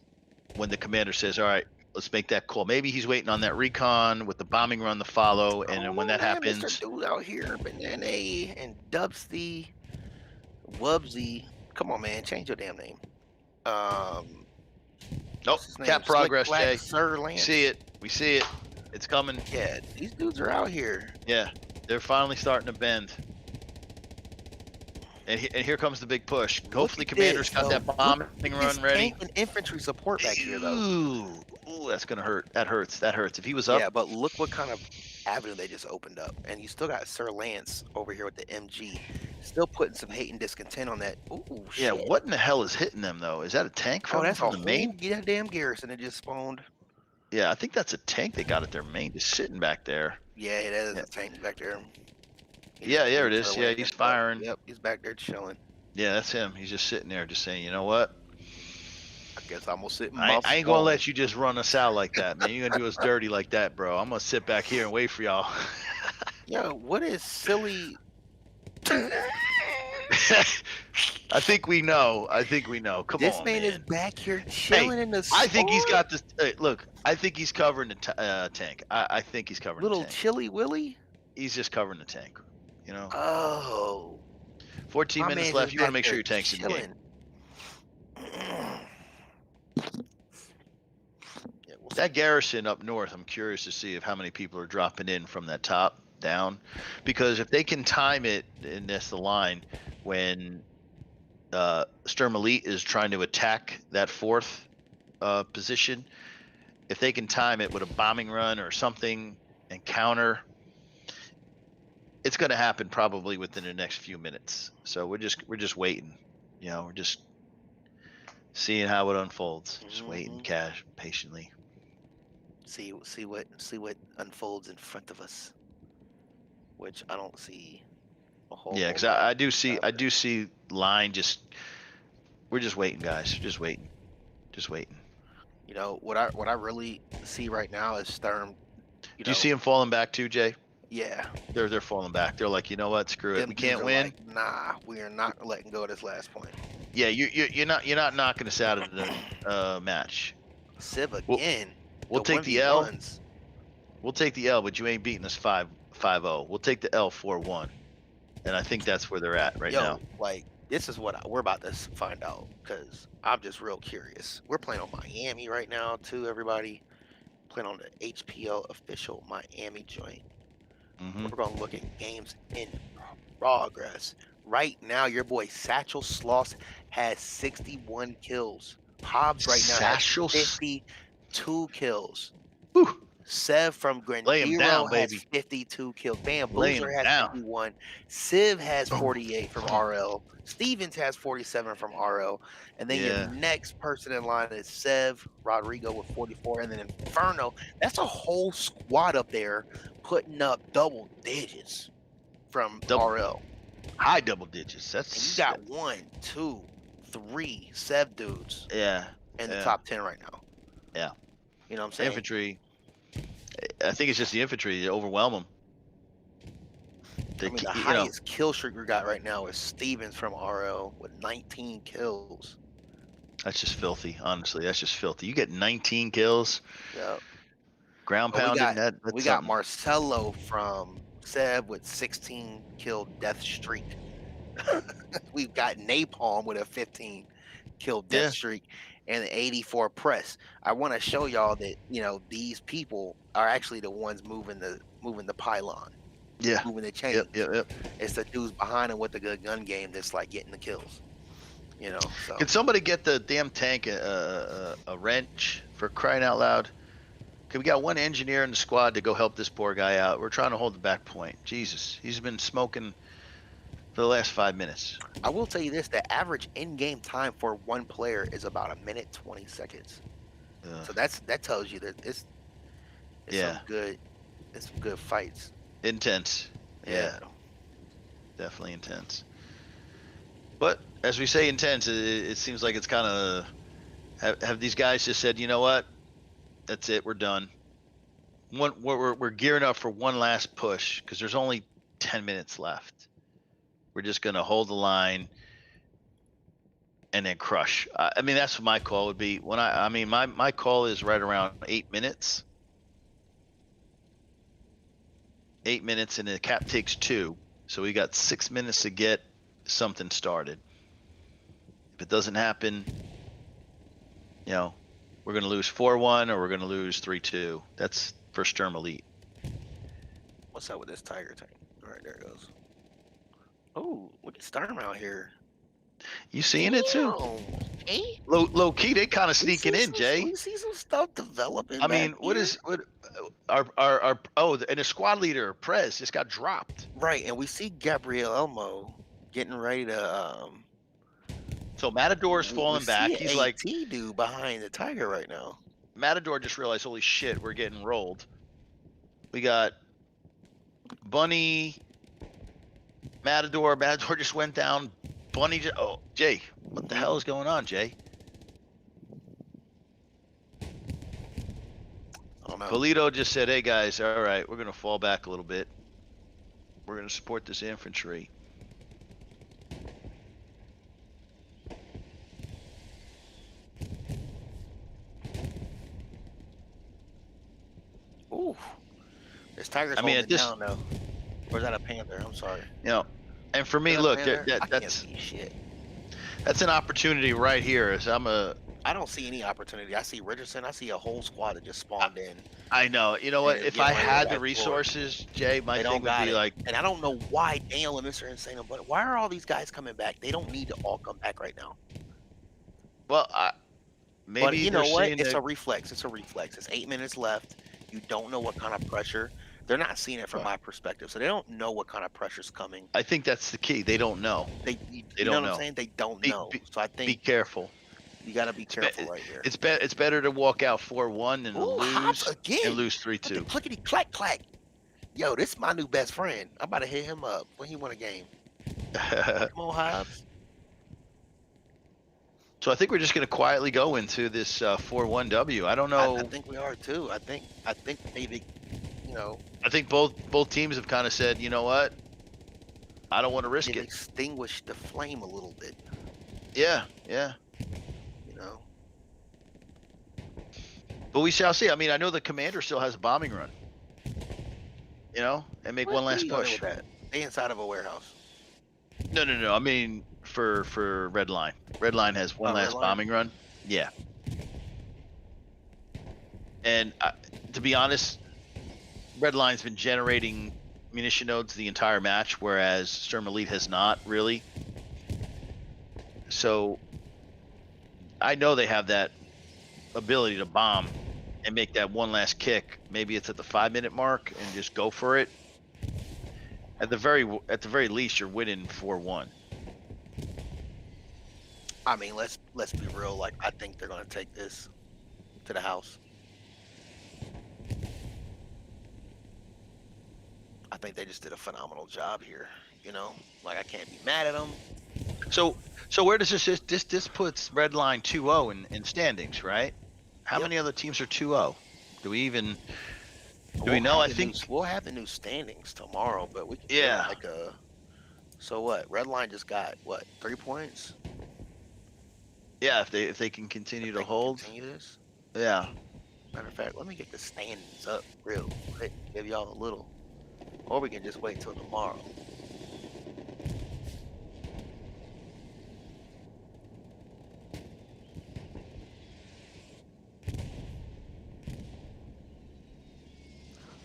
when the commander says, all right, let's make that call. Maybe he's waiting on that recon with the bombing run to follow, and then when that happens, Mr. Dude out here, Banana and Dubsy, Wubsy. Come on, man, change your damn name. Nope, cap progress, Jay. Sir Lance. We see it. It's coming. Yeah, these dudes are out here. Yeah, they're finally starting to bend. And here comes the big push. Hopefully, Commander's got that bombing run ready. Tank and infantry support back here, though. Ooh, that's gonna hurt. That hurts. If he was up, yeah, but look what kind of avenue they just opened up, and you still got Sir Lance over here with the MG, still putting some hate and discontent on that. Ooh, yeah. shit. What in the hell is hitting them though? Is that a tank from, that's from a the main? Get that damn garrison that just spawned. Yeah, I think that's a tank they got at their main, just sitting back there. Yeah, it is a tank back there. Yeah, there it is. Yeah, he's firing. Yep, he's back there chilling. Yeah, that's him. He's just sitting there, just saying, you know what? I guess I'm gonna sit. I ain't gonna let you just run us out like that, man. You're gonna do us dirty like that, bro. I'm gonna sit back here and wait for y'all. Yo, what is silly? I think we know. Come this on, man man. is back here chilling in the. I think he's got this. Look, I think he's covering the tank. I think he's covering little the tank. Chilly Willy. He's just covering the tank. You know. Oh. 14 minutes left. You want to make sure your tank's in the game. That garrison up north, I'm curious to see how many people are dropping in from that top down, because if they can time it, and that's the line, when Sturm Elite is trying to attack that fourth position, if they can time it with a bombing run or something and counter, it's going to happen probably within the next few minutes. So we're just waiting. We're just seeing how it unfolds. Just waiting, patiently. See what unfolds in front of us, which I don't see a whole. Yeah, because I do see line. We're just waiting, guys. Just waiting. What I really see right now is Sturm. Do you see him falling back too, Jay? Yeah, they're falling back. They're like, you know what? Screw it. We can't win. Like, nah, we are not letting go of this last point. Yeah, you're not knocking us out of the match. Civ again. We'll take the L. We'll take the L, but you ain't beating us 5-0. We'll take the L 4-1, and I think that's where they're at right now. Like, this is what we're about to find out, because I'm just real curious. We're playing on Miami right now, too. Everybody playing on the HPL official Miami joint. We're gonna look at games in progress. Right now, your boy Satchel Sloss has 61 kills. Hobbs right now has Satchel. 52 kills. Whew, Sev from lay him Grandiro down, has baby. 52 kills. Lay Bamboozler him has down. 51. Civ has Boom, 48 from boom. RL. Stevens has 47 from RL. And then your Yeah. next person in line is Sev Rodrigo with 44. And then Inferno. That's a whole squad up there putting up double digits from RL. High double digits. And you That's got 1, 2, 3 Sev dudes yeah. in the Yeah. top 10 right now. Yeah. You know what I'm saying? Infantry. I think it's just the infantry. They overwhelm them. I mean, the highest kill streak we got right now is Stevens from RL with 19 kills. That's just filthy. Honestly, that's just filthy. You get 19 kills. Yep. Ground But pounding. we got Marcelo from Seb with 16 kill death streak. We've got Napalm with a 15 kill death streak and an 84 press. I want to show y'all that these people are actually the ones moving the pylon. Yeah. Moving the chains. Yep. It's the dudes behind them with the good gun game that's like getting the kills. So. Can somebody get the damn tank a wrench, for crying out loud? We got one engineer in the squad to go help this poor guy out. We're trying to hold the back point. Jesus, he's been smoking for the last 5 minutes. I will tell you this: the average in-game time for one player is about 1:20. So that tells you that it's some good fights. Intense. Yeah. Definitely intense. But as we say intense, it seems like it's kind of have these guys just said, you know what? That's it. We're done. We're gearing up for one last push because there's only 10 minutes left. We're just going to hold the line and then crush. I mean, that's what my call would be. My call is right around 8 minutes. 8 minutes and the cap takes 2. So we got 6 minutes to get something started. If it doesn't happen, we're going to lose 4-1 or we're going to lose 3-2. That's for Sturm Elite. What's up with this Tiger tank? All right, there it goes. Oh, look at Sturm out here. You seeing it too? Hey? Low key, they kind of sneaking in, Jay. We see some stuff developing. I mean, what our and the squad leader Prez just got dropped. Right, and we see Gabriel Elmo getting ready to So Matador's falling back. He's like dude behind the Tiger right now. Matador just realized, holy shit, we're getting rolled. We got Bunny, Matador. Matador just went down. Bunny just, Jay, what the hell is going on, Jay? I don't know. Polito just said, hey guys, all right, we're gonna fall back a little bit. We're gonna support this infantry. Ooh, this Tiger's holding it down though. Or is that a Panther? I'm sorry. And for me, look, that's an opportunity right here. I don't see any opportunity. I see Richardson. I see a whole squad that just spawned in. I know. You know what? If I had the resources, Jay, my thing would be like. And I don't know why Daniel and Mr. Insane, but why are all these guys coming back? They don't need to all come back right now. Well, maybe. But you know what? It's a reflex. It's 8 minutes left. You don't know what kind of pressure. They're not seeing it from my perspective, so they don't know what kind of pressure's coming. I think that's the key. They don't know. They don't know what I'm saying? They don't know. So I think be careful. You got to be careful right here. It's better to walk out 4-1 and lose 3-2. Clickety clack clack. Yo, this is my new best friend. I'm about to hit him up when he won a game. Come on, Hobbs. So I think we're just going to quietly go into this 4-1 W. I don't know. I think we are too. I think maybe, I think both teams have kind of said, you know what? I don't want to risk it. Extinguish the flame a little bit. Yeah. But we shall see. I mean, I know the commander still has a bombing run. And make one last push. They inside of a warehouse. No. I mean, for Redline. Redline has one last bombing run. Yeah. And to be honest, Redline's been generating munition nodes the entire match, whereas Sturm Elite has not really. So I know they have that ability to bomb and make that one last kick. Maybe it's at the 5-minute mark and just go for it. At the very least, you're winning 4-1. I mean, let's be real. Like, I think they're gonna take this to the house. I think they just did a phenomenal job here. You know, like I can't be mad at them. So where does this puts Redline 2-0 in standings, right? How Yep. many other teams are 2-0? Do we even do we We'll know? have I the think new, we'll have the new standings tomorrow, but we can give Yeah. like a. So what? Redline just got what, 3 points? yeah, if they can continue If to they can hold. continue this. Yeah. Matter of fact, let me get the standings up real quick. Give y'all a little, or we can just wait till tomorrow.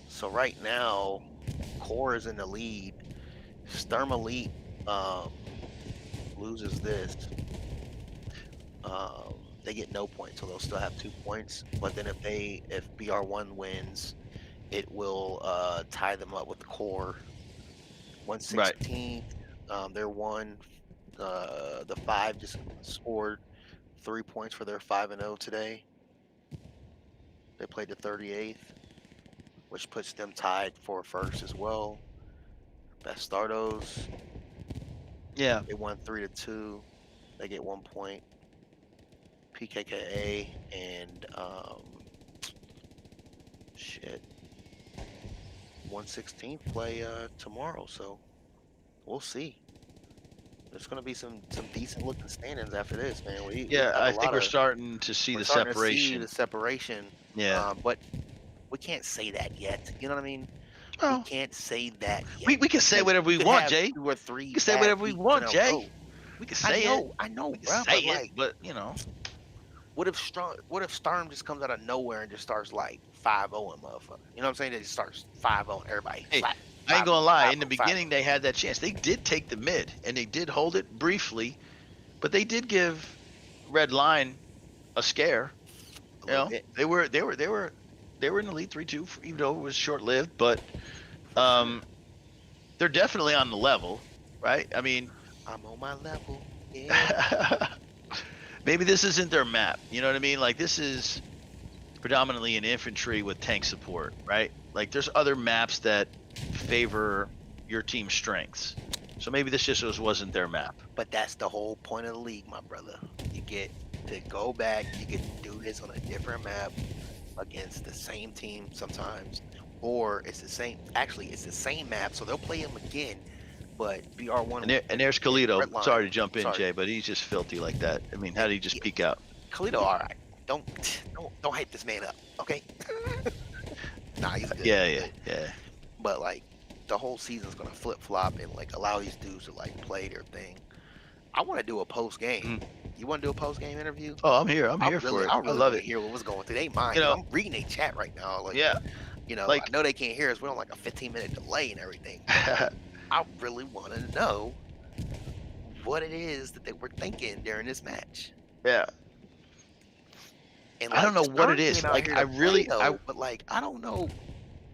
So right now, Core is in the lead. Sturm Elite loses this. They get no points, so they'll still have 2 points. But then if BR1 wins, it will tie them up with the Core. 116th, they're 1. The 5 just scored 3 points for their 5-0 today. They played the 38th, which puts them tied for first as well. Bastardos, Yeah. they won 3-2. They get 1 point. PKKA and 116th play tomorrow, so we'll see. There's gonna be some decent looking standings after this, man. We Yeah, have I a think lot we're of starting to see we're the starting to see separation. the separation. Yeah. But we can't say that yet. You know what I mean? Well, We can't say that yet. we can say because whatever we could want, have Jay. 2 or 3 We can say bad whatever we weeks want, in a Jay. row. We can say I know, We can bro. say But like, but you know. what if Sturm just comes out of nowhere and just starts like 5-0, motherfucker? You know what I'm saying? They just starts 5-0 everybody. Hey, Flat, I ain't gonna lie. In the 5-0. beginning, they had that chance. They did take the mid, and they did hold it briefly, but they did give Redline a scare. A You little know, bit. they were in the lead 3-2, even though it was short lived. But they're definitely on the level, right? I mean, I'm on my level. Yeah. maybe this isn't their map. You know what I mean? Like, this is predominantly an infantry with tank support, right? Like, there's other maps that favor your team's strengths. So maybe this just wasn't their map. But that's the whole point of the league, my brother. You get to go back, you get to do this on a different map against the same team sometimes. Or it's the same, actually, it's the same map, so they'll play them again. But BR1 And there's Kalito. Redline. Sorry to jump in, Sorry. Jay, but he's just filthy like that. I mean, how did he just peek out? Kalito, all right. Don't hype this man up, okay? Nah, he's good. Yeah. But like, the whole season's gonna flip flop and like allow these dudes to like play their thing. I want to do a post game. You want to do a post game interview? Oh, I'm here. I'm here for it. I love want to it. hear what was going through their mind. You know, I'm reading their chat right now. Like, yeah. You know, Like, I know they can't hear us. We're on like a 15-minute delay and everything. I really want to know what it is that they were thinking during this match. Yeah. And I don't know what it is. Sturm Like, came out I here really, to play, though, but like, I don't know.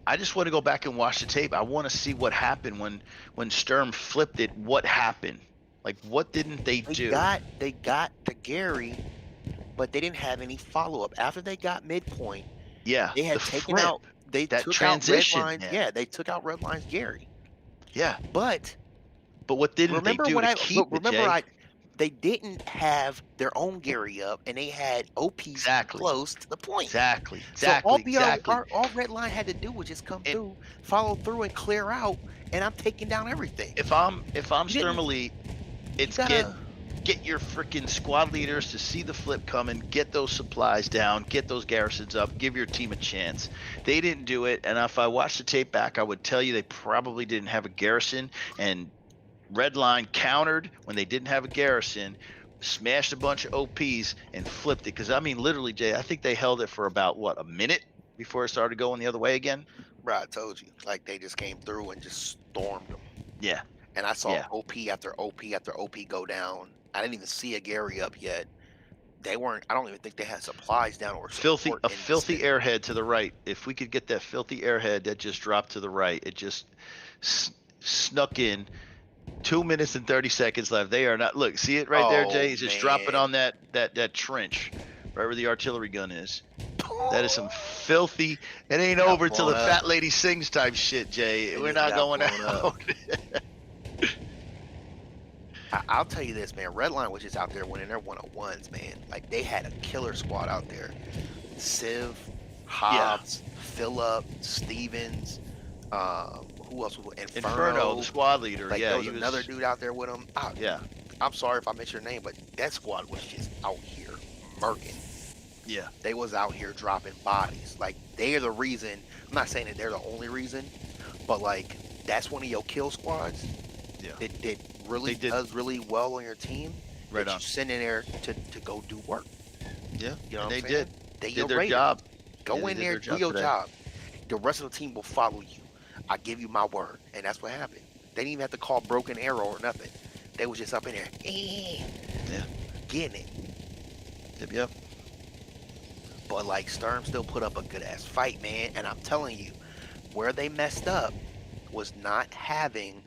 I just want to go back and watch the tape. I want to see what happened when Sturm flipped it. What happened? Like, what didn't they do? They got to Gary, but they didn't have any follow up after they got midpoint. Yeah, they had taken flip, out. They that took transition. out Redline. Yeah, they took out Redline's Gary. Yeah, but what didn't they do to keep it, Jay? They didn't have their own Gary up, and they had OPs close to the point. Exactly. So all Redline had to do was just come through, follow through, and clear out, and I'm taking down everything. If I'm Sturm Elite, it's get your freaking squad leaders to see the flip coming, get those supplies down, get those garrisons up, give your team a chance. They didn't do it, and if I watched the tape back, I would tell you they probably didn't have a garrison, and Redline countered when they didn't have a garrison, smashed a bunch of OPs, and flipped it. Because, I mean, literally, Jay, I think they held it for about, what, a minute before it started going the other way again? Bro, I told you. Like, they just came through and just stormed them. Yeah. And I saw OP after OP after OP go down. I didn't even see a Gary up yet. They weren't. I don't even think they had supplies down or Filthy, support a in filthy vicinity. airhead to the right. If we could get that filthy airhead that just dropped to the right, it just snuck in. 2 minutes and 30 seconds left. They are not. Look, see it right there, Oh Jay. It's just dropping man. on that trench, right where the artillery gun is. That is some filthy. It ain't Got over till blown the up. fat lady sings type shit, Jay. It We're just not got going blown up. out. I'll tell you this, man. Redline was just out there winning their 101s, man. Like they had a killer squad out there. Civ, Yeah, Hobbs, Phillip, Stevens, who else was Inferno, the Inferno? squad leader. Like Yeah, there was he another was. dude out there with him. Yeah, I'm sorry if I missed your name, but that squad was just out here murking. yeah, They was out here dropping bodies. Like they are the reason. I'm not saying that they're the only reason, but like that's one of your kill squads yeah. that really They did does really well on your team. right That on. you send in there to go do work. Yeah, You know and what they I'm saying? did. They Did your their raider. job. Yeah, Go they in did there, their do job your today. job. The rest of the team will follow you. I give you my word, and that's what happened. They didn't even have to call broken arrow or nothing. They was just up in there, Yeah. getting it. Yep. Yep. But like Sturm still put up a good ass fight, man. And I'm telling you, where they messed up was not having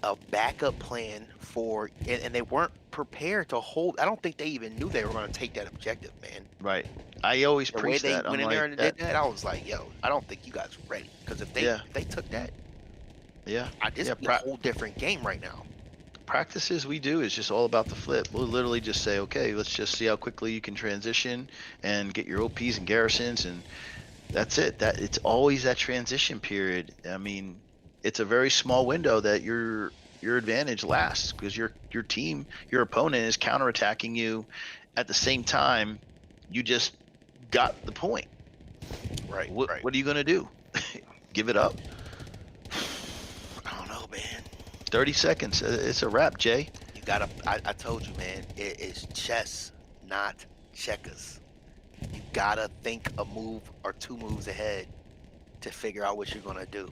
a backup plan for, and they weren't prepared to hold. I don't think they even knew they were going to take that objective, man. Right. I always The way preach they that. went I'm in there like and that. did that, I was like, yo, I don't think you guys are ready. Because if Yeah. they took that, Yeah. this Yeah. be a whole different game right now. Practices we do is just all about the flip. We'll literally just say, okay, let's just see how quickly you can transition and get your OPs and garrisons, and that's it. That it's always that transition period. I mean, it's a very small window that your advantage lasts because your team, your opponent is counterattacking you at the same time you just got the point. Right, What right. what are you gonna do? Give it up? I don't know, man. 30 seconds. It's a wrap, Jay. You gotta. I told you, man. It is chess, not checkers. You gotta think a move or two moves ahead to figure out what you're gonna do.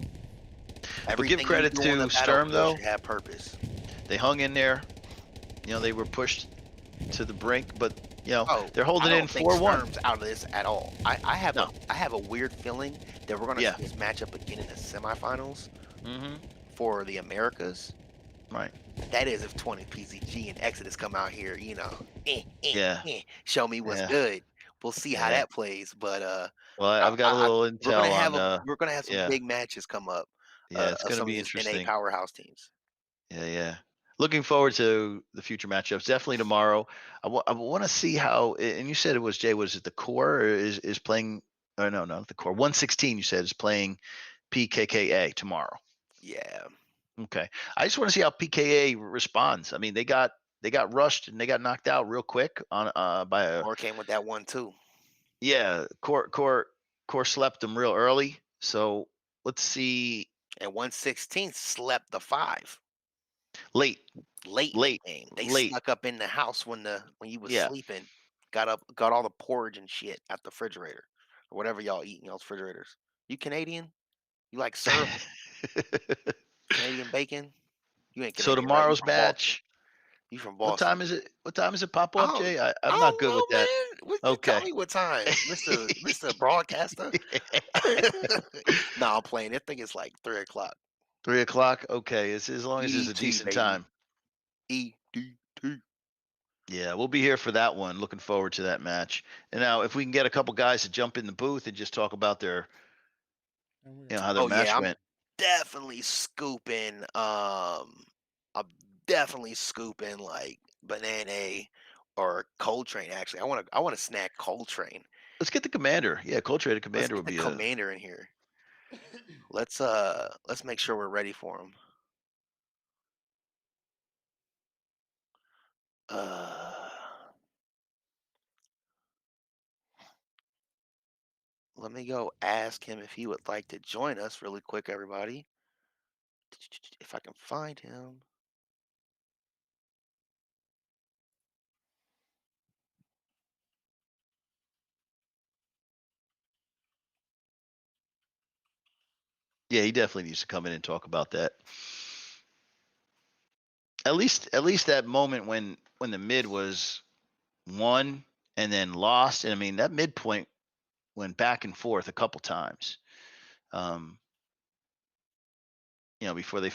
But give Everything you credit do on the to Sturm battlefield though. should have purpose. They hung in there. They were pushed to the brink, but Oh, they're I holding in don't think 4-1. Sturm's out of this at all. No. I have a weird feeling that we're gonna Yeah. see this matchup again in the semifinals Mm-hmm. for the Americas. Right. That is if 20 PZG and Exodus come out here, Yeah. show me what's Yeah. good. We'll see how Yeah. that plays. But Well, I've got a little intel on. we're gonna have some Yeah. big matches come up Yeah. It's of going to some of be these NA interesting. powerhouse teams. Yeah. Yeah. Looking forward to the future matchups. Definitely tomorrow. I want to see how. And you said it was Jay. Was it the core or is playing? Oh no, not the core. 116. You said is playing PKKA tomorrow. Yeah. Okay. I just want to see how PKA responds. I mean, they got rushed and they got knocked out real quick on by a Or came with that one too. yeah, core slept them real early. So let's see. And 116 slept the 5 Late, late in the late, game. They late. snuck up in the house when you was Yeah. sleeping, got all the porridge and shit out the refrigerator. Or whatever y'all eat in y'all's refrigerators. You Canadian? You like syrup? Canadian bacon? You ain't So Canadian, right? You tomorrow's from Boston. match. You from What Boston. time is it? What time is it pop I off, don't Jay? I I'm not don't good with know, that. man. What you tell Okay. me what time, Mr. Broadcaster? No, I'm playing. I think it's like 3 o'clock. 3 o'clock. Okay. It's as long as it's a EDT, decent baby. time. EDT. Yeah, we'll be here for that one. Looking forward to that match. And now, if we can get a couple guys to jump in the booth and just talk about their, And we're how their Oh yeah, match I'm went. definitely scooping. I'm definitely scooping like Banana or Coltrane. Actually, I want to snack Coltrane. Let's get the commander. Yeah, Coltrane Let's commander get would the be a. commander in here. Let's make sure we're ready for him. Uh, Let me go ask him if he would like to join us really quick, everybody. If I can find him. Yeah, he definitely needs to come in and talk about that. At least that moment when the mid was won and then lost. And I mean, that midpoint went back and forth a couple times. Um, before the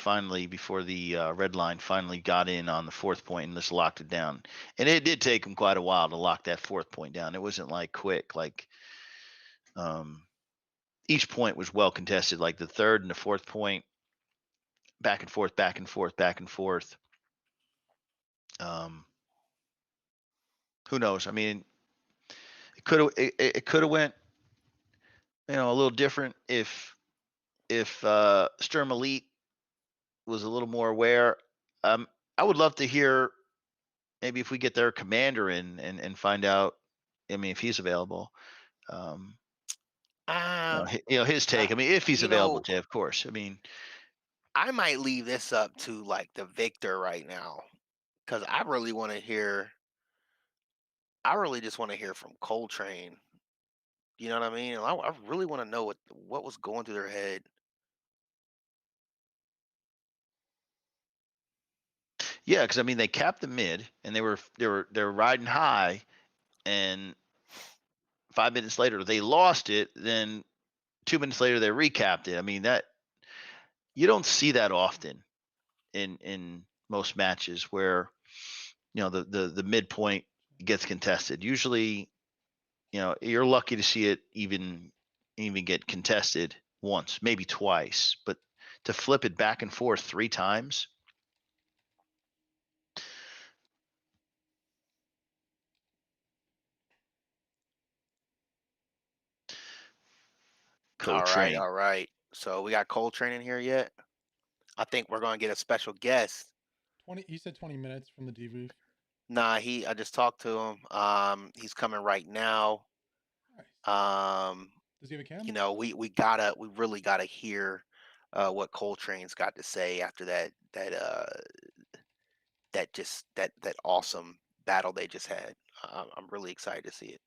Redline finally got in on the fourth point and just locked it down. And it did take them quite a while to lock that fourth point down. It wasn't like quick. Like um, each point was well contested. Like the third and the fourth point, back and forth, back and forth, back and forth. Um, who knows? I mean, it could have went a little different if Sturm Elite was a little more aware. I would love to hear maybe if we get their commander in and find out. I mean, if he's available. Um, Um, his take. I mean, if he's you available, know, Jay, of course. I mean, I might leave this up to like the victor right now because I really want to hear. I really just want to hear from Coltrane. You know what I mean? I really want to know what was going through their head. yeah, because I mean, they capped the mid and they were riding high, and 5 minutes later they lost it. Then 2 minutes later they recapped it. I mean, that you don't see that often in most matches where the midpoint gets contested. Usually, you're lucky to see it even get contested once, maybe twice, but to flip it back and forth 3 times. All right, Co-train. all right. So we got Coltrane in here yet? I think we're gonna get a special guest. 20. You said 20 minutes from the debrief. Nah, I just talked to him. He's coming right now. Nice. Um, Does he have a cam? we really gotta hear what Coltrane's got to say after that awesome battle they just had. I'm really excited to see it.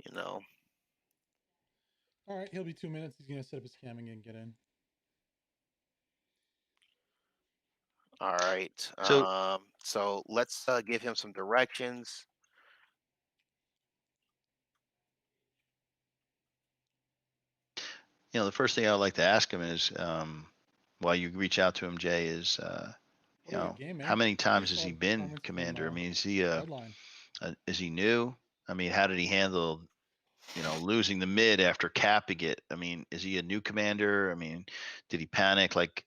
You know. All right, he'll be 2 minutes. He's gonna set up his cam and get in. All right. So, So let's give him some directions. the first thing I would like to ask him is, while you reach out to him, Jay, is, Oh, good game, how man. many times has he Solid been performance from commander? I mean, is he Redline. is he new? I mean, how did he handle, losing the mid after capping it? I mean, is he a new commander? I mean, did he panic? Like,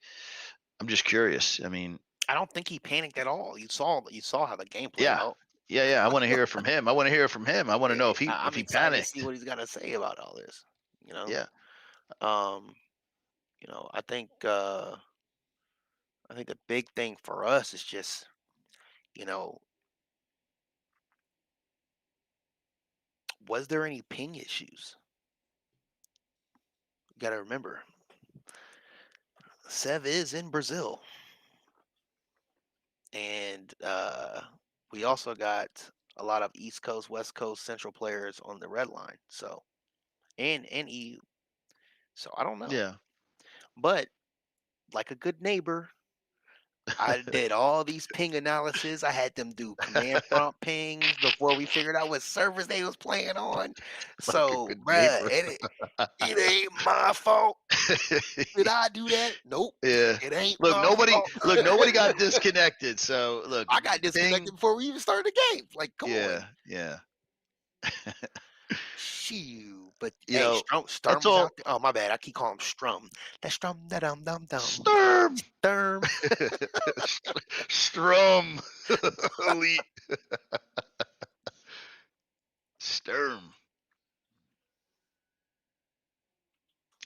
I'm just curious. I mean, I don't think he panicked at all. You saw how the game played yeah, out. yeah. I want to hear it from him. I want to hear it from him. I want to know Eh, if he if I'm he excited to see panicked. what he's got to say about all this. You know. Yeah. Um, I think the big thing for us is just, you know, was there any ping issues? You got to remember, Sev is in Brazil, and we also got a lot of East Coast, West Coast, Central players on the red line. So and EU. So I don't know, Yeah. but like a good neighbor, I did all these ping analysis. I had them do command prompt pings before we figured out what servers they was playing on. Like a So, good bruh, neighbor. it ain't my fault. Did I do that? Nope. Yeah. It ain't Look, my nobody fault. nobody got disconnected. So look, I got ping. disconnected before we even started the game. Like, come on. Yeah, yeah. Shoo. But You hey, know, Sturm that's was out all. there. Oh, my bad. I keep calling him Strum. That Strum, da dum dum dum. Sturm. Sturm. Strum. Elite. Sturm.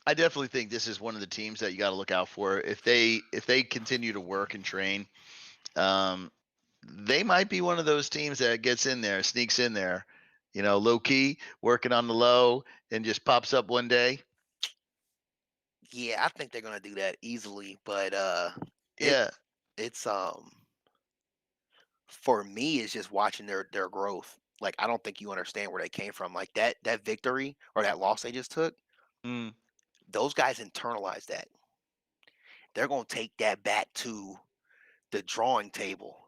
I definitely think this is one of the teams that you got to look out for. If they continue to work and train, um, they might be one of those teams that gets in there, sneaks in there, low key, working on the low, and just pops up one day. Yeah, I think they're gonna do that easily. But it Yeah. it's for me, it's just watching their growth. Like, I don't think you understand where they came from. Like that victory or that loss they just took, Mm. those guys internalized that. they're gonna take that back to the drawing table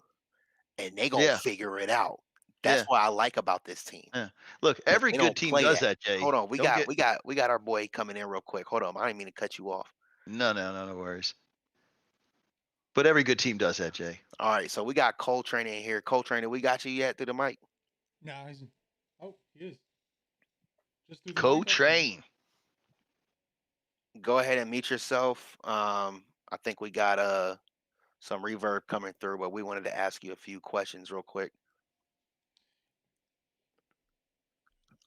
and they gonna Yeah, figure it out. That's yeah, what I like about this team. yeah. Look, every They good don't team play does that. that, Jay. Hold on, we Don't got get we got we got our boy coming in real quick. Hold on, I didn't mean to cut you off. no worries. But every good team does that, Jay. All right, so we got Coltrane in here. Coltrane, we got you yet through the mic? Nah, he's. Oh, he is. Just through the mic. Co-train. Go ahead and mute yourself. I think we got some reverb coming through, but we wanted to ask you a few questions real quick.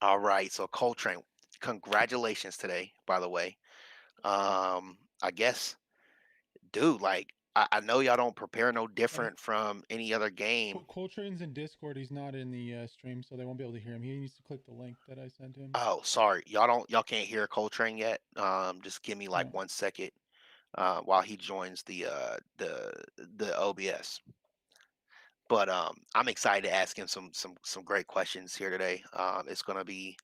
All right, so Coltrane, congratulations today, by the way. I guess, dude, like I know y'all don't prepare no different from any other game. Coltrane's in Discord. He's not in the stream, so they won't be able to hear him. He needs to click the link that I sent him. Oh, sorry, y'all can't hear Coltrane yet. Just give me like 1 second while he joins the OBS. But I'm excited to ask him some great questions here today. It's gonna be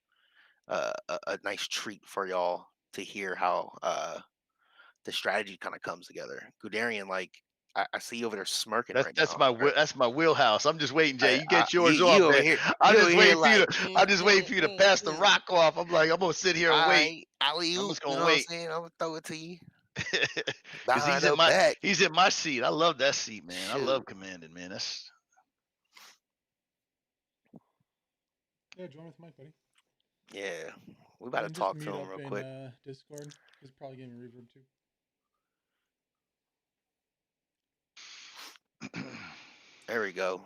a nice treat for y'all to hear how the strategy kind of comes together. Guderian, like I see you over there smirking right now. That's my wheelhouse. I'm just waiting, Jay. You get You, yours you off, over man. here, I'm you just over here waiting for you like, to. I'm just waiting for you to pass the rock off. I'm like, I'm gonna sit here and wait. Alley-oop, I'm just you know gonna what I'm wait saying? I'm gonna throw it to you because behind the back. he's in my seat. I love that seat, man. I Shoot. love commanding, man. That's Yeah, join with Mike, buddy. Yeah, we about to And talk just to meet him up real in quick. Discord. He's probably getting reverb too. There we go.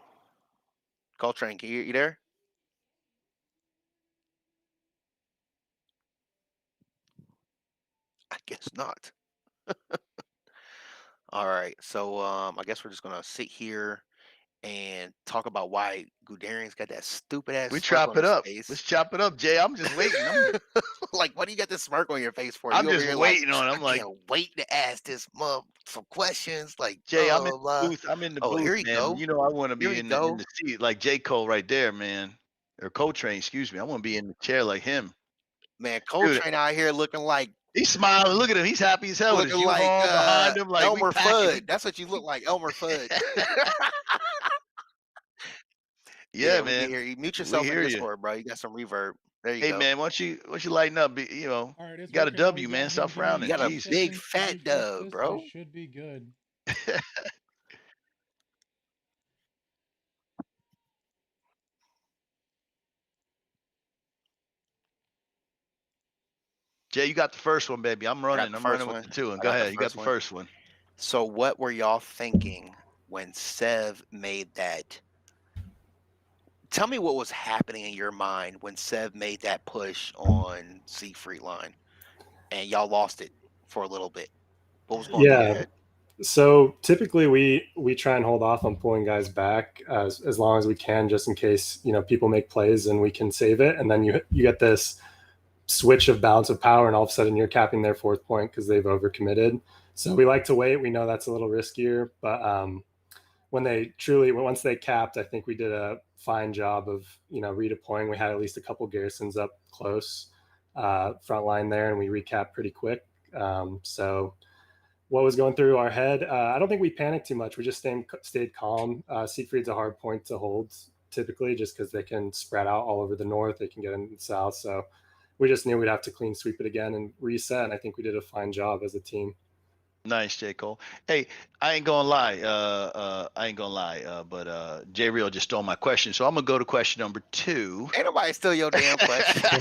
Coltrane, you there? I guess not. All right, so I guess we're just gonna sit here and talk about why Guderian's got that stupid ass we smirk chop on it his up. face. Let's chop it up, Jay. I'm just waiting. Like, what do you got this smirk on your face for? I'm You over just here like, waiting on it. I I'm like, can't wait to ask this mother some questions. Like, Jay, I'm in blah. the booth. I'm in the Oh, booth, here you man. go. You know I want to Here be we in go. the seat like J. Cole right there, man. Or Coltrane, excuse me. I want to be in the chair like him. Man, Dude, Coltrane out here looking like he's smiling. Look at him. He's happy as hell with his U-Haul behind him. Like we Elmer packing. Fudd. That's what you look like, Elmer Fudd. Yeah, We can man. hear you. Mute We yourself in hear you. Discord, bro. You got some reverb. There you Hey, go. man, why don't you lighten up? You know, All right, it's you got a working now. W, We man. got Stop him. Give me frowning. You got a 30 Jeez. big seconds to fat refresh dub, this. bro. We should be good. Jay, you got the first one, baby. I'm running. I'm running with the two. And go ahead. You got the first one. So what were y'all thinking when Sev made that? Tell me what was happening in your mind when Sev made that push on Siegfried line and y'all lost it for a little bit. What was going through your head? So typically we try and hold off on pulling guys back as long as we can, just in case, you know, people make plays and we can save it. And then you get this switch of balance of power, and all of a sudden you're capping their fourth point because they've overcommitted. So we like to wait. We know that's a little riskier, but once they capped, I think we did a fine job of, you know, redeploying. We had at least a couple garrisons up close front line there, and we recapped pretty quick. So what was going through our head? I don't think we panicked too much. We just stayed calm. Siegfried's a hard point to hold typically, just because they can spread out all over the north. They can get in the south. So we just knew we'd have to clean sweep it again and reset. And I think we did a fine job as a team. Nice, J. Cole. Hey, I ain't gonna lie. But J. Real just stole my question, so I'm gonna go to question number 2. Ain't nobody steal your damn question.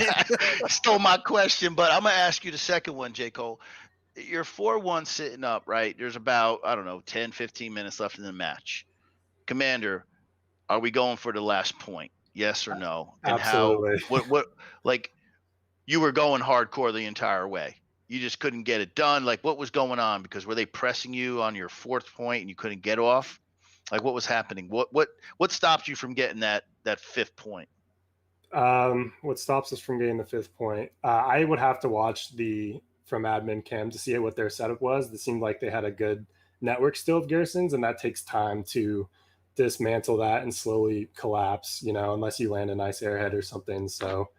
Stole my question, but I'm gonna ask you the second one, J. Cole. You're 4-1 sitting up, right? There's about, I don't know, 10, 15 minutes left in the match. Commander, are we going for the last point? Yes or no? And Absolutely. what like you were going hardcore the entire way. You just couldn't get it done. Like what was going on? Because were they pressing you on your fourth point and you couldn't get off? Like what was happening? What stopped you from getting that fifth point? What stops us from getting the fifth point? I would have to watch from admin cam to see what their setup was. It seemed like they had a good network still of garrisons, and that takes time to dismantle that and slowly collapse, you know, unless you land a nice airhead or something. So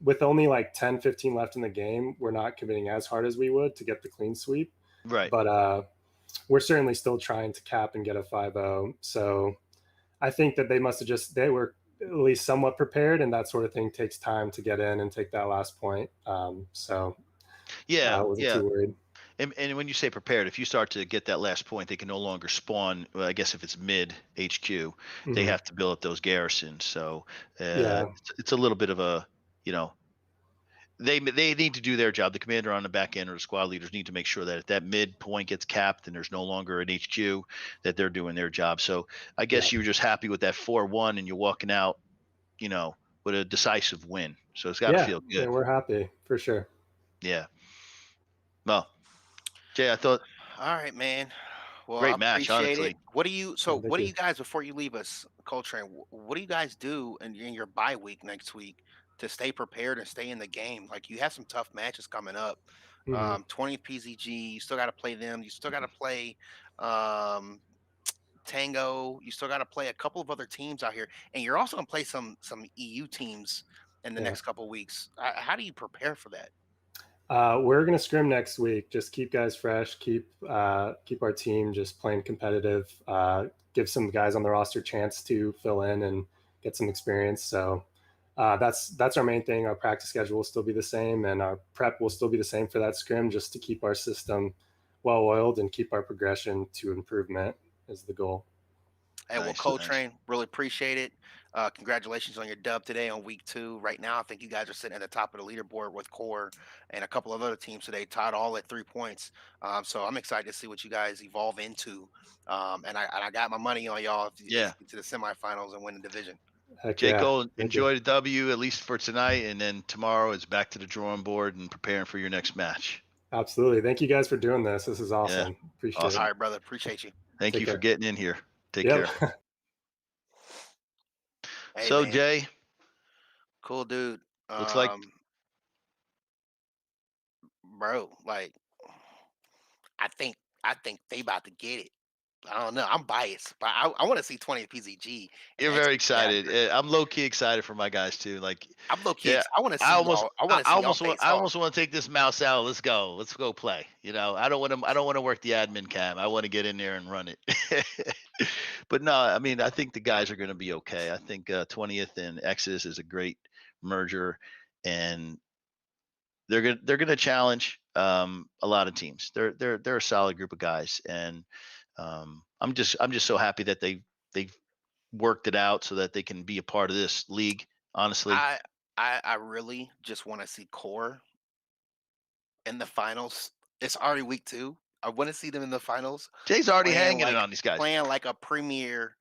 with only like 10, 15 left in the game, we're not committing as hard as we would to get the clean sweep. Right. but we're certainly still trying to cap and get a 5-0. So I think that they were at least somewhat prepared, and that sort of thing takes time to get in and take that last point. So I Yeah. wasn't Yeah. too worried. And when you say prepared, if you start to get that last point, they can no longer spawn. Well, I guess if it's mid HQ, they Mhm. have to build up those garrisons. So Yeah, it's a little bit of a, you know, they need to do their job. The commander on the back end or the squad leaders need to make sure that if that mid point gets capped and there's no longer an HQ, that they're doing their job. So I yeah, guess you were just happy with that 4-1 and you're walking out, you know, with a decisive win. So it's got to yeah. feel Yeah, good. we're happy for sure. Yeah. Well, Jay, I thought All right, man. Well, I great match, appreciate it. honestly. What do you Yeah, so thank what do you. you guys before you leave us, Coltrane? What do you guys do in your bye week next week to stay prepared and stay in the game? Like you have some tough matches coming up. Mhm. 20th PZG, you still got to play them. You still got to play um Tango. You still got to play a couple of other teams out here, and you're also gonna play some EU teams in the Yeah. next couple of weeks. How do you prepare for that? We're gonna scrim next week. Just keep guys fresh. Keep our team just playing competitive. Give some guys on the roster chance to fill in and get some experience. So that's our main thing. Our practice schedule will still be the same, and our prep will still be the same for that scrim, just to keep our system well oiled and keep our progression to improvement is the goal. Hey, well, Nice, nice. Coltrane, really appreciate it. Congratulations on your dub today on week 2. Right now, I think you guys are sitting at the top of the leaderboard with Core and a couple of other teams today, tied all at 3 points. So I'm excited to see what you guys evolve into. And I got my money on y'all if Yeah. you get to the semifinals and win the division. Heck J. yeah! Cole, Thank you. enjoy the W at least for tonight, and then tomorrow it's back to the drawing board and preparing for your next match. Absolutely. Thank you guys for doing this. This is Yeah, awesome. Appreciate All awesome. it. right, brother. Appreciate you. Thank Take you for care. getting in here. Take Yep. care. Hey, So man. Jay, Cool dude. looks like Bro, like I think I think they about to get it. I don't know. I'm biased, but I want to see 20 PZG and you're very XP excited. after. I'm low key excited for my guys too. Like, I'm low key. yeah, I want to see y'all. I want to I see y'all almost want, face off. to take this mouse out. Let's go play. You know, I don't want to work the admin cam. I want to get in there and run it. But no, I mean, I think the guys are going to be okay. I think 20th and Exodus is a great merger, and they're gonna challenge a lot of teams. They're a solid group of guys, and I'm just so happy that they've worked it out so that they can be a part of this league. Honestly, I I really just want to see Core in the finals. It's already week 2. I want to see them in the finals Jay's already playing hanging it like on these guys. playing like a premier,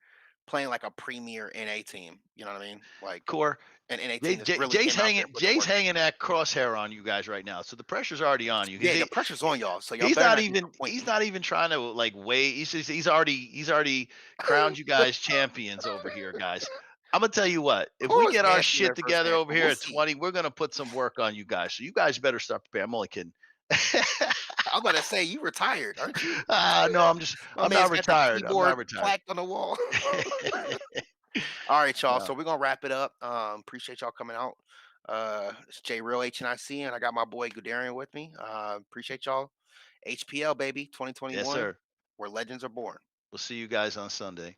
playing like a premier NA team. You know what I mean? Like Core. an NA team that's really Jay's came out there and put the Jay's work. hanging that crosshair on you guys right now, so the pressure's already on you because Yeah, the pressure's on y'all, so y'all better not disappoint he's me. not even trying to like wait. He's already crowned you guys champions over here, guys. I'm gonna tell you what, if we Core was get our nasty in shit their first together match, over but here we'll at see. 20, we're gonna put some work on you guys. So you guys better start preparing. I'm only kidding. I was about to say you retired, aren't you? No, My I'm not man's got the retired. I'm not keyboard retired. plaqued on the wall. All right, y'all. No. So we're gonna wrap it up. Appreciate y'all coming out. It's J Real HNIC, and I got my boy Guderian with me. Appreciate y'all. HPL baby, Yes, 2021, sir. where legends are born. We'll see you guys on Sunday.